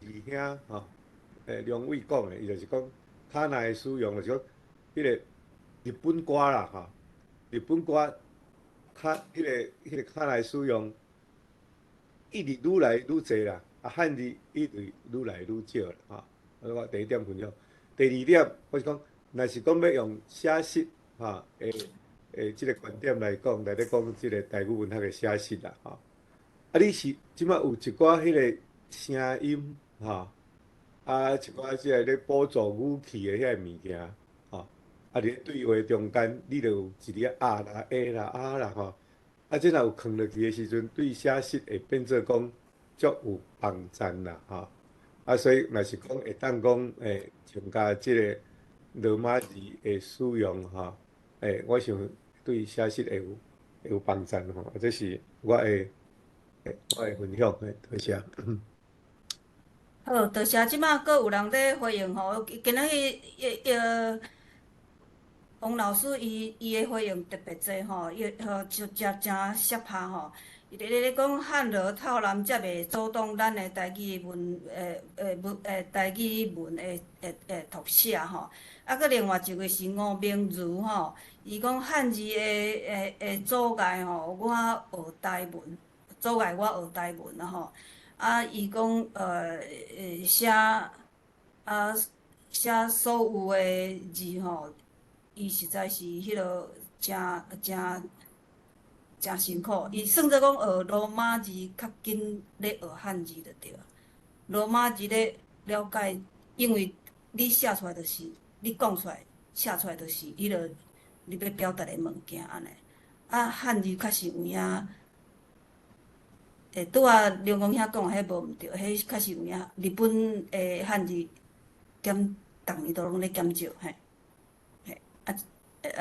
弟兄吼，梁伟讲的，伊就是讲卡那的使用，就是讲迄个日本歌啦，吼，日本歌迄个卡那的使用，一直愈来愈侪啦，汉字一直愈来愈少啦，吼。我第一点分享，第二点我是讲，若是讲要用写实吼，即个观点来讲，来咧讲即个台语文学的写实啦，吼。你是即摆有一寡迄个声音，吼，一寡即个咧补助语气的遐物件，吼，伫咧对话中间，你就有一个啦、啦、啦，吼，即若有藏落去的时阵，对写实会变做讲足有帮衬啦，吼，所以若是讲会当讲增加即个罗马字的使用，吼，我想对写实会有帮衬吼，这是我的分享，多谢。好，多谢。即摆阁有人咧回应吼，今仔日王老师伊的回应特别侪吼，就真适拍吼。伊咧讲汉罗套男才袂阻挡咱的台语台语文的读写吼。阁另外一位是吴明如吼，伊讲汉字的阻碍吼，我学台文。阻碍我学台文啦吼，伊讲写所有的字吼，伊实在是迄落真辛苦。伊算做讲学罗马字较紧，咧学汉字就对。罗马字咧了解，因为你写出来就是，你讲出来、写出来就是迄落你要表达的物件安尼。汉字较是有影。拄仔梁光兄讲迄无毋对，迄确实有影。日本的汉字逐年都拢咧减少，嘿。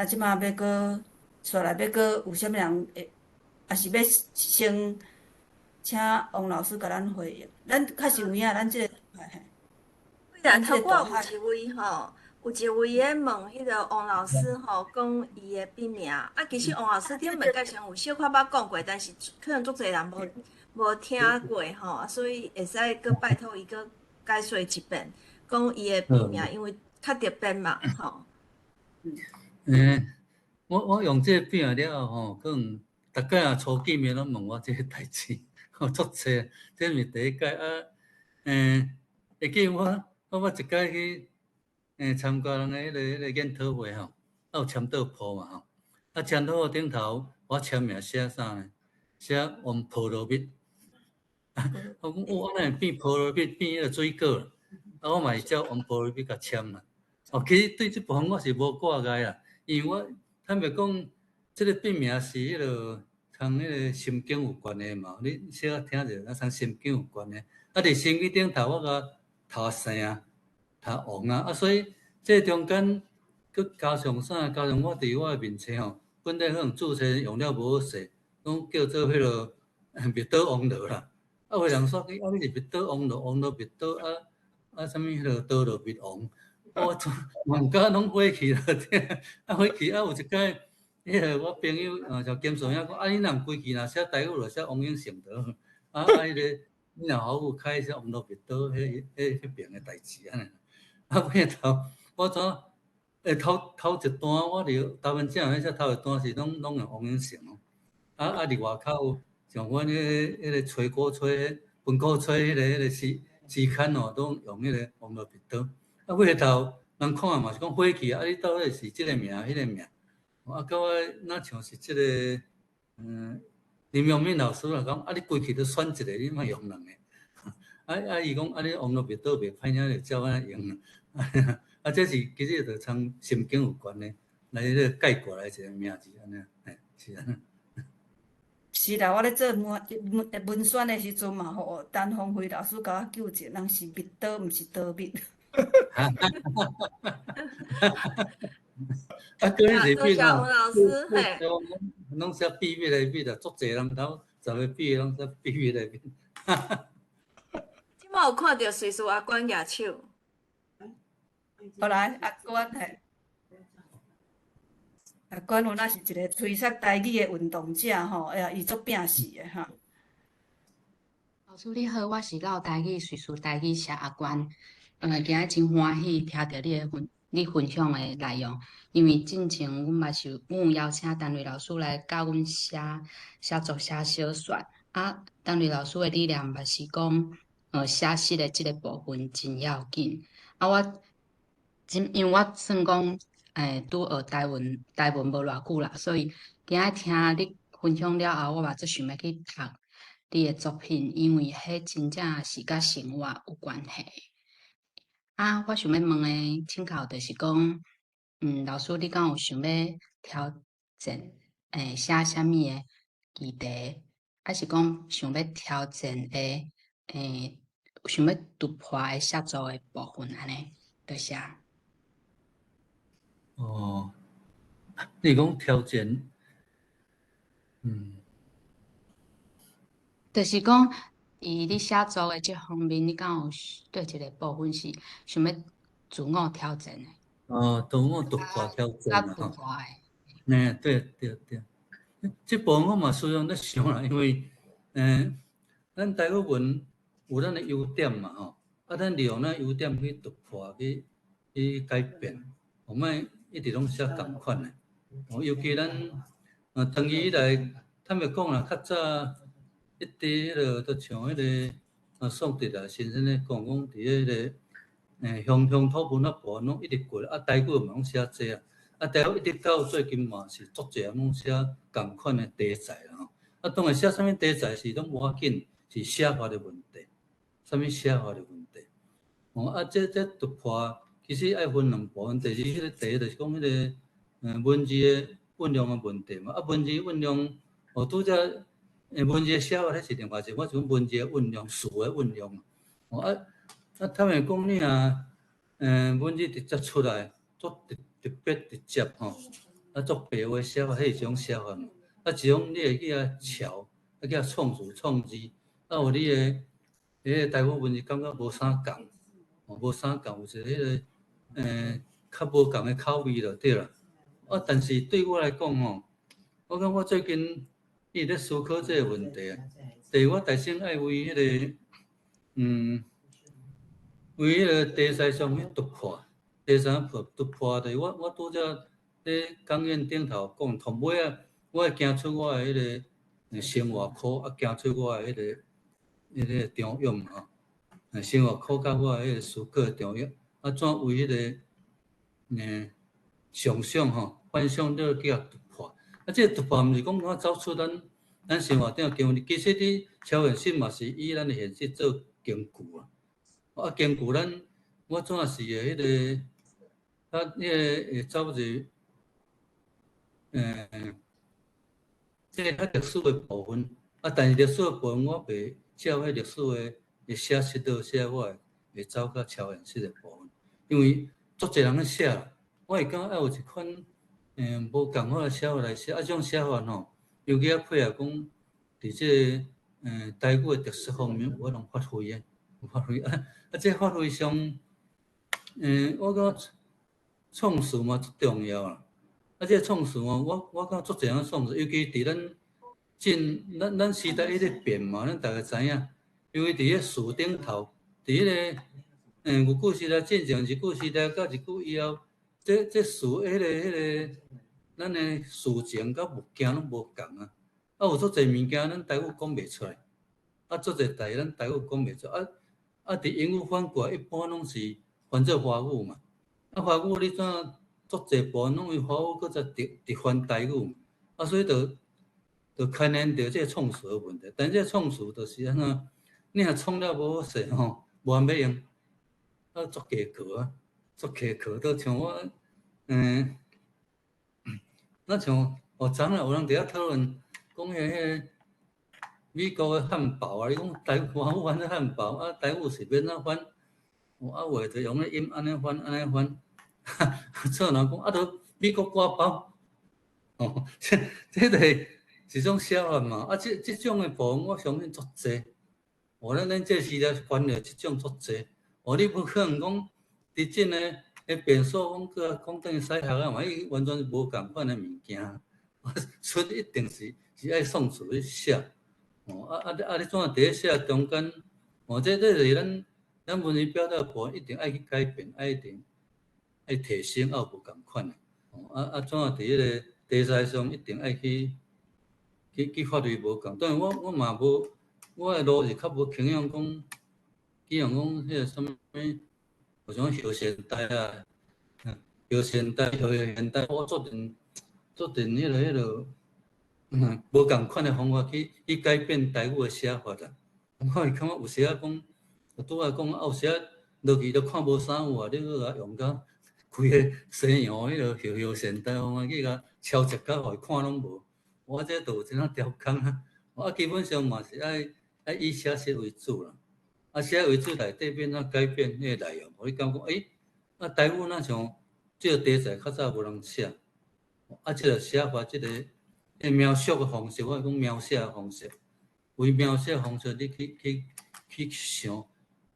即摆要搁煞来要搁有啥物人也是要先请王老师甲咱回应。咱确实有影，咱即个嘿。虽然头我有一位吼，有一位咧问迄个王老师吼，讲伊的笔名。其实王老师顶面介绍有小可捌讲过，但是可能足侪人无听过吼，所以会使搁拜托伊搁解说一遍，讲伊的笔名，因为较特别嘛，吼。我用这个笔名了吼，可能大家也初见面拢问我这个代志，足济，这是第一届会记我一摆去参加人诶迄个研讨会吼，有签到簿嘛吼，签到簿顶头我签名写啥呢？写用菠萝蜜。我讲我哪会变菠萝蜜变迄个水果啦？我嘛是照用菠萝蜜甲签啦。其实对即部分我是无挂碍啦，因为我坦白讲，即个病名是迄落同迄个心经有关的嘛。你小可听着，同心经有关的。伫身体顶头我甲头生啊，头黄啊，所以这中间佮加上啥？加上我伫我的面册吼，本来可能注册用了无好势，拢叫做迄落蜜岛王罗啦。有人说你是蜜岛王罗，王罗蜜岛啥物迄落岛罗蜜王，我万家拢火气了，火气有一摆，迄个我朋友像金顺兄讲，你若规矩若写台语，就写王永成德，迄个你若好有开写王罗蜜岛，迄边的代志安尼。尾头我头一段我伫台湾正迄只头一段是拢用王永成哦，伫外口。像阮迄个吹鼓吹、分鼓吹迄个时刊哦，都用迄个王罗蜜岛。尾头人看嘛是讲火气，你到底是即个名、迄个名？甲我哪像是即个林明敏老师来讲，你规气都选一个，你莫用两个。伊讲你王罗蜜岛袂歹听，就照安尼用。这是其实就从心经有关的，来迄个概括来一个名字安尼，是安尼。是啦，我咧做文宣的时阵嘛，吼，陈鸿辉老师甲我纠正，人是蜜岛，毋是岛蜜。个是蜜啦，洪老师，嘿，拢写秘密的蜜啦，足侪人头十个秘拢写秘密的蜜。即摆有看到随时阿关举手。后来阿关嘿。啊，管有那是一个推测台语的运动者吼，哎呀，伊足拼死的哈。老师你好，我是老台语叙述台语社阿关。今日真欢喜听到你分享的内容，因为之前阮嘛是有邀请陈瑞老师来教阮写作写小说。陈瑞老师的理念嘛是讲，写诗的即个部分真要紧。因为我算讲。拄学台文无偌久啦，所以今仔听你分享了后，我嘛足想要去读你的作品，因为迄真正是甲生活有关系。我想要问的请教就是讲，老师你敢有想要挑战写啥物的议题，还是讲想要挑战想要突破的写作的部分安尼？多谢。你讲挑战，就是讲，你写作的这方面，你敢有对一个部分是想要自我挑战的？自我突破挑战嘛，吼。对，这部分我嘛虽然咧想啦，因为咱台语文有咱的优点嘛吼，咱利用咱优点去突破去改变，莫一直拢写共款的。尤其咱长期以来，坦白讲啦，较早一直迄落，都像迄个宋哲啊先生咧讲伫迄个乡土文化部分拢一直过，台语嘛拢写济台语一直到最近嘛是足济人拢写共款的题材啦吼。当然写啥物题材是拢无要紧，是写法的问题，啥物写法的问题。这突破其实爱分两部分，第一就是讲迄个。文字的运用的问题嘛，文字运用，拄则文字写法迄是另外一个，我是讲文字的运用、词的运用。他们讲你文字直接出来，做特别直接吼，做白话写法，迄是一种写法嘛。一种你会去巧，去创词创字，有你的台语文字感觉无啥共，无啥共，有一个较无共的口味就对啦。但是对我来讲吼，我感觉我最近一直咧思考这个问题啊。第一，我大先爱为迄个为迄个题材上去突破，题材突破的。我拄则咧讲演顶头讲，头尾啊，我会行出我的迄个生活科，行出我的迄个中庸吼。生活考到我迄个思考重要，怎为迄个想象吼，幻想了去突破。这个突破毋是讲我走出咱生活顶经历，其实你超现实嘛是以咱的现实做根据啊。根据我怎是会迄个会走入这较历史的部分但是历史的部分我袂照迄历史的写实到写，我会走到超现实的部分，因为足侪人咧写，我会感觉有一款无共款的写法来写，这种写法吼，尤其配合讲伫这个台语的特色方面有法通发挥的，有发挥这发挥上，我感觉创词嘛足重要啦。这个创词我感觉足侪人创词，尤其伫咱时代一直变嘛，咱大家知影。因为伫个树顶头，伫迄个牛古时代进前一句时代到一句以后，这树迄个咱的事情甲物件拢无共啊。有足侪物件咱台语讲袂出来，足侪代咱台语讲袂出来。伫英语翻过来，一般拢是翻做华语嘛。华语你怎足侪部分拢用华语，搁再直翻台语嘛。所以就牵连到这个创词的问题。但这个创词就是安怎？你若创了无好势吼，无要用，足加课啊，足加课。都像我，咱像昨昏有人伫遐讨论，讲迄个美国的汉堡啊，你讲台语华语翻做汉堡，台语是要怎翻？话就用咧音安尼翻，安尼翻。做人讲都美国割包，这个是种写法嘛。这种的部分，我相信足济。咱这时代翻了即种足济，你不可能讲伫真的变数讲讲等于使学啊嘛，伊完全是无共款的物件。所以一定是爱创词去写。你怎伫咧写中间？这就是咱文字表达部分一定爱去改变，一定爱提升，有无共款的。怎伫迄个题材上一定爱去发挥无共。当然我嘛无。我的路是较无倾向讲，既然讲迄个什么，好像后现代啊，后现代，我做阵迄个无共款的方法去改变台语的写法啦。我会感觉有时讲，拄仔讲有时落去都看无啥有啊，你搁甲用到规个西洋迄个后现代方法去甲抄袭到，互伊看拢无。我这都有真正调侃啊。基本上嘛是爱以写实为主啦，写为主内底变怎改变迄个内容，互你感觉台语那像这个题材较早无人写，这个写法，这个描述的方式，我讲描写的方式，为描写的方式你去想，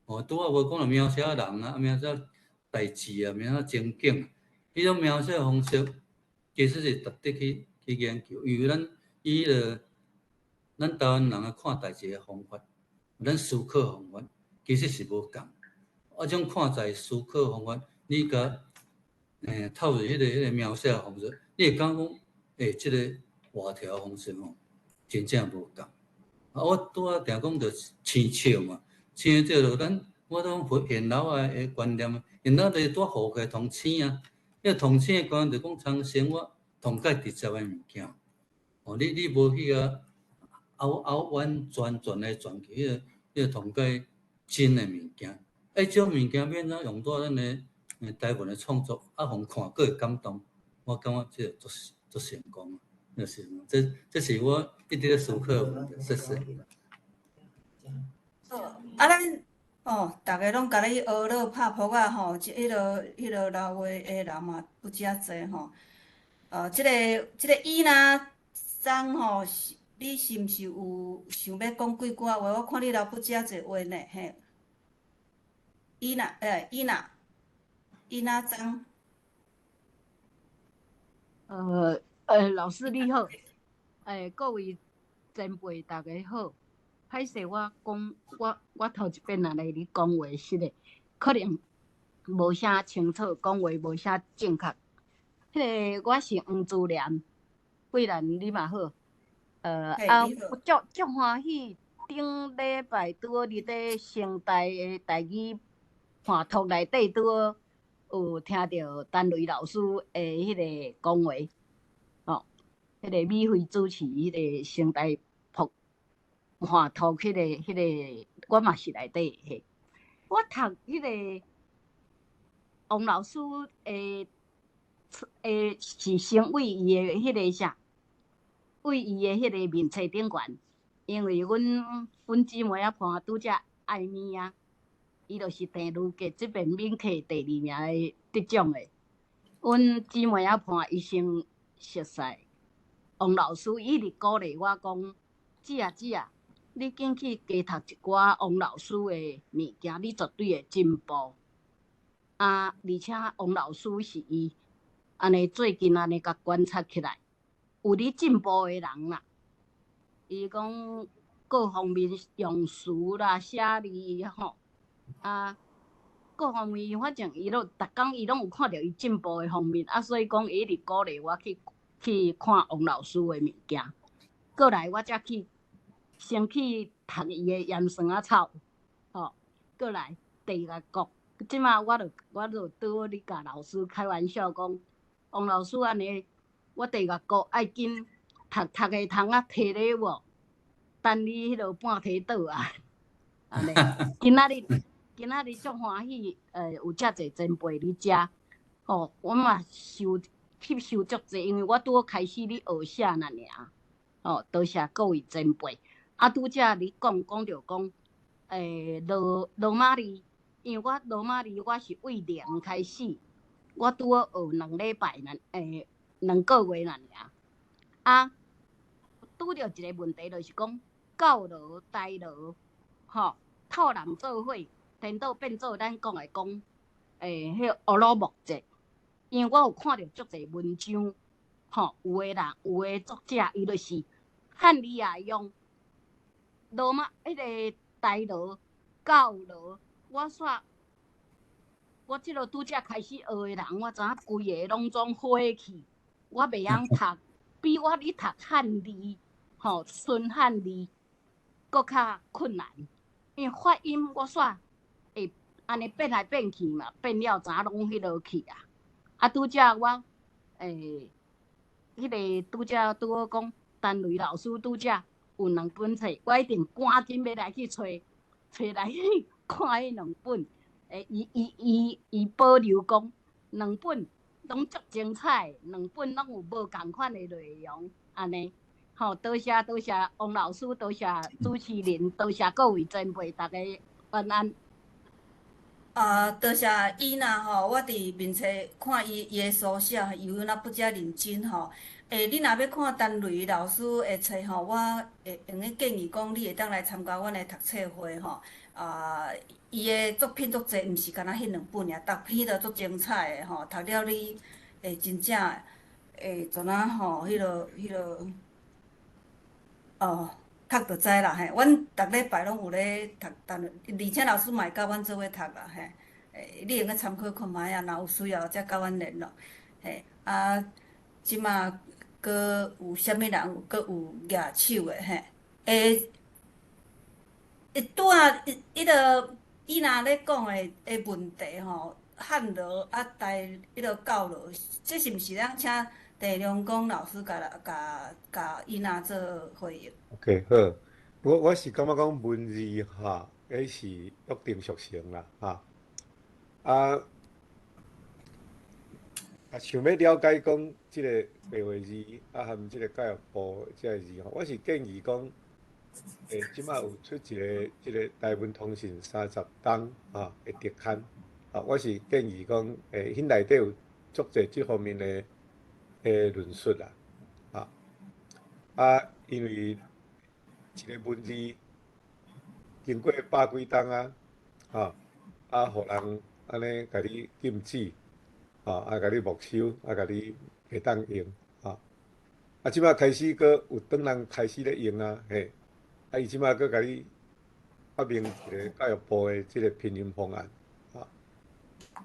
拄仔无讲了描写人啊，描写代志啊，描写情景，迄种描写的方式其实是值得去研究，因为咱以咱台湾人看代志的方法，咱思考的方法其实是无共。种看在思考的方法，你甲透入迄个描写的方式，你会感觉这个画条方式真正无共。我拄仔定讲着生笑嘛，生这就我拢现老的观念，现老就是带好客同生啊。迄个同生的观念就讲从生活同介直接的物件。你无去拗弯转来转去，迄个同介真的物件。这种物件变怎用到咱的台湾的创作，互看佫会感动。我感觉这足成功，就是这是我一直咧思考的问题。谢谢。大家拢甲你学了拍扑啊吼，迄落老话的人嘛不遮济吼。这个伊那张吼。你是毋是有想要讲几句话？我看你老不遮济话呢，嘿。伊那张。老师你好，各位前辈大家好。歹势我讲我头一遍来你讲话实个，可能无啥清楚，讲话无啥正确。迄个我是黄珠莲，桂兰你嘛好。我足欢喜顶礼拜拄好伫咧成大的台语盘托内底拄好有听到陈雷老师的迄个讲话，吼，迄个米菲主持迄个成大盘托迄个，我嘛是内底嘿。我读迄个王老师是先为伊的迄个啥，为伊的迄个面册顶悬，因为阮姊妹仔伴拄则艾米啊，伊就是第二届即边免课第2名的得奖的。阮姊妹仔伴伊先熟悉王老师，一直鼓励我讲：姊啊，你紧去加读一寡王老师的物件，你绝对会进步。而且王老师是伊安尼最近安尼甲观察起来，有咧进步的人啦。伊讲各方面用词啦、写字吼，各方面反正伊逐工伊拢有看到伊进步的方面，所以讲伊一直鼓励我去看王老师的物件。过来我才先去读伊的盐酸仔草，吼，过来第二个。即马我就拄好咧甲老师开玩笑讲，王老师安尼，我第二个爱紧读的窗仔摕咧无，等你迄落半摕倒啊，安尼。今仔日足欢喜，有遮侪前辈伫遮，吼，我嘛吸收足侪，因为我拄好开始咧学写那尔，吼，多谢各位前辈。拄则你讲着讲，罗马里。因为我罗马里我是为零开始，我拄好学2礼拜2个月那尔。拄着一个问题，就是讲教罗、台罗，吼，套人做伙，颠倒变做咱讲的讲，迄乌鲁木齐。因为我有看到足侪文章，吼，有的作者伊就是汉语也用罗马迄个台罗、教罗。我即落拄则开始学的人，我知影规个拢总火去，我袂晓读，比我咧读汉字，吼，纯汉字，搁较困难。因为发音我煞会安尼变来变去嘛，变了知影拢迄落去啊。拄则我迄个拄好讲，陈雷老师拄则有2本册，我一定赶紧要来去找来去。看迄2本，伊保留讲2本拢足精彩，2本拢有无共款的内容，安尼。吼，多谢王老师，多谢主持人，多谢各位前辈，大家晚安。多谢伊娜吼，我伫面册看伊的书写，伊有那不遮认真吼。你若要看陈雷老师的册吼，我会用咧建议讲，你会当来参加阮的读册会吼。伊的作品足侪，毋是干那迄2本尔，逐篇都足精彩的吼。读了你会真正怎啊吼，迄落读就知啦嘿。阮逐礼拜拢有咧读，而且老师嘛会甲阮做伙读啦嘿。你用个参考看卖啊，若有需要则甲阮联络嘿。即马搁有啥物人搁有举手的嘿？拄啊，伊若咧讲的问题吼，汉罗台迄落教罗，这是毋是咱请陈良光老师甲伊娜做回应 ？OK， 好，我是感觉讲文字哈，迄是约定俗成啦哈。想要了解讲即个白话字含即个教育部即个字吼，我是建议讲。即马有出即个台文通信30档的特刊，我是建议讲，迄内底有足侪即方面的论述啦，因为一个文字经过百几档互人安尼甲你禁止，甲你没收，甲你袂当用，即马开始搁有当人开始咧用嘿。伊即马搁甲你发明一个教育部的即个拼音方案，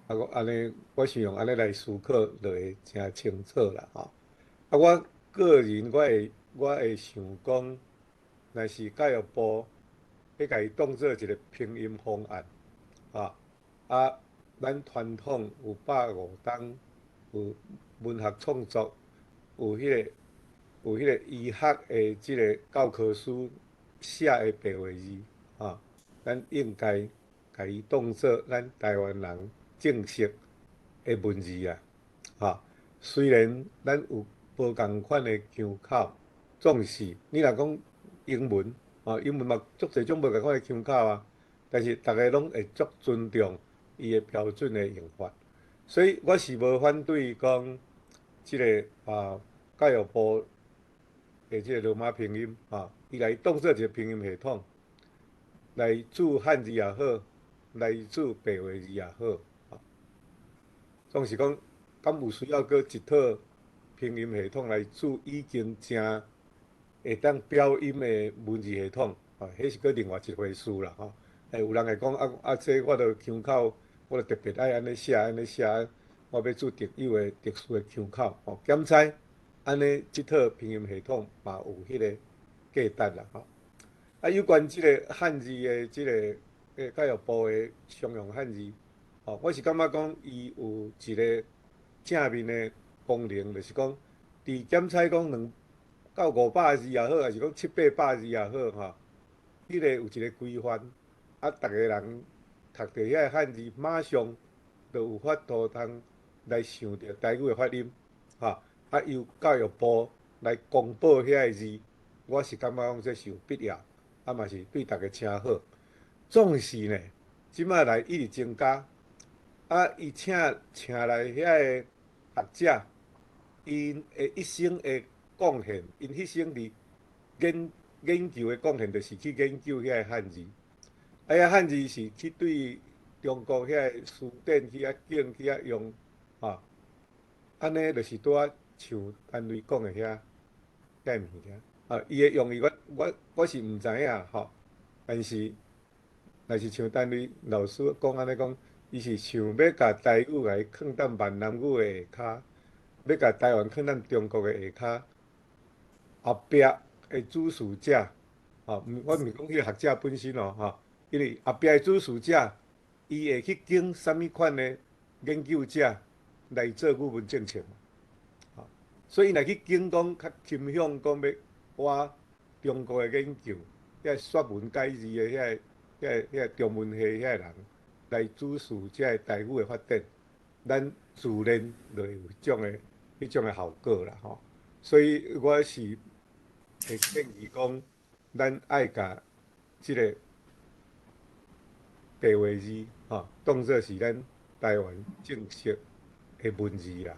我安尼，我想用安尼来思考，就会诚清楚啦，我个人我会想讲，若是教育部要甲伊当做一个拼音方案，啊，咱传统有150档，有文学创作，有迄个医学的即个教科书写的白话字，咱应该甲伊当做咱台湾人正式的文字啊，虽然咱有无共款的腔口，总是你若讲英文，英文嘛足侪种无共款的腔口啊，但是逐个拢会足尊重伊的标准的用法，所以我是无反对讲即个教育部的即个罗马拼音伊来当做一个拼音系统，来自汉字也好，来自白话字也好，总是讲，敢有需要搁一套拼音系统来自已经正会当标音的文字系统，迄是搁另外一回事啦，有人会讲这我著腔口，我著特别爱安尼写，我要做特有的特殊的腔口，检查安尼即套拼音系统嘛有迄个价值啦，有关即个汉字的即个教育部的常用汉字，我是感觉讲伊有一个正面的功能，就是讲伫检查讲到500字也好，还是讲700-800字也好，迄个有一个规范，逐个人读着遐个汉字，马上就有法度通来想着台语的发音，由教育部来公布遐个字，我是感觉讲这是有必要，嘛是对逐个请好。总是呢，即摆来一直增加，伊请来遐个学者，因的一生的贡献，因迄生伫研究的贡献，就是去研究遐个汉字。遐汉字是去对中国遐个书典去景去用，安尼就是拄仔像单位讲的遐个物件。伊的用意我是毋知影但是像单位老师讲安尼讲，伊是想要甲台语来放到闽南语的下骹，要甲台湾放到中国的下骹。后壁的主事者，我毋是讲迄个学者本身因为后壁的主事者，伊会去经啥物款的研究者来做语文政策所以伊若去经讲较倾向讲要挖中国的研究，遐说文解字的遐个中文系遐个人来主持遮个台语的发展，咱自然就会有迄种的效果啦所以我是会建议讲，咱爱甲即个白话字当作是咱台湾正式的文字啦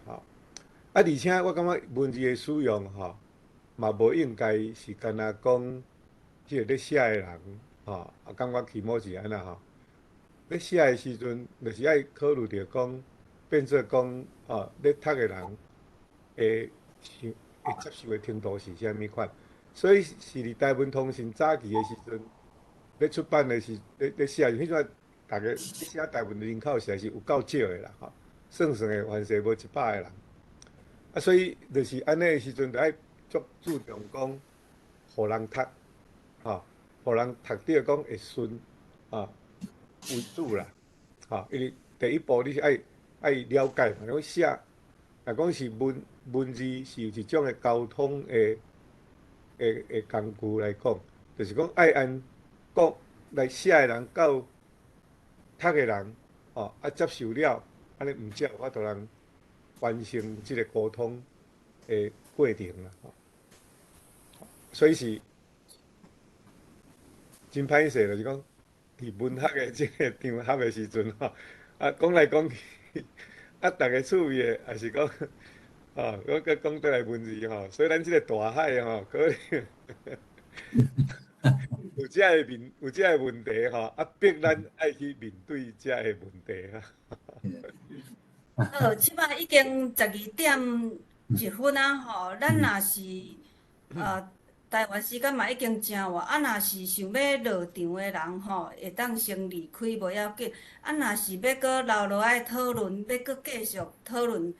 而且我感觉文字的使用嘛无应该是干那讲即个咧写的人感觉起码是安那咧写的时阵，就是爱考虑着讲，变做讲咧读的人会接受的程度是啥物款。所以是伫台湾通信早期的时阵，咧出版的是咧写，迄阵大家写台湾的人口实在是有够少的啦算的完全无100个人。所以就是安尼的时阵，就爱足注重讲，互人读互人读着讲会顺为主啦因为第一步你是爱了解嘛，因为写，若讲是文字是一种的沟通的工具来讲，就是讲爱按讲来写的人到读的人接受了，安尼毋才有法度人完成即个沟通的过程啦所以是真歹势，就是讲伫文学的即个场合的时阵讲来讲去逐个趣味的也是讲我搁讲倒来文字所以咱即个大海可能有遮个问题逼咱爱去面对遮个问题好，即摆已经12:01咱若是台湾时间嘛已经真晚，若是想要落场的人会当先离开无要紧。若是要搁留落来讨论，要搁继续讨论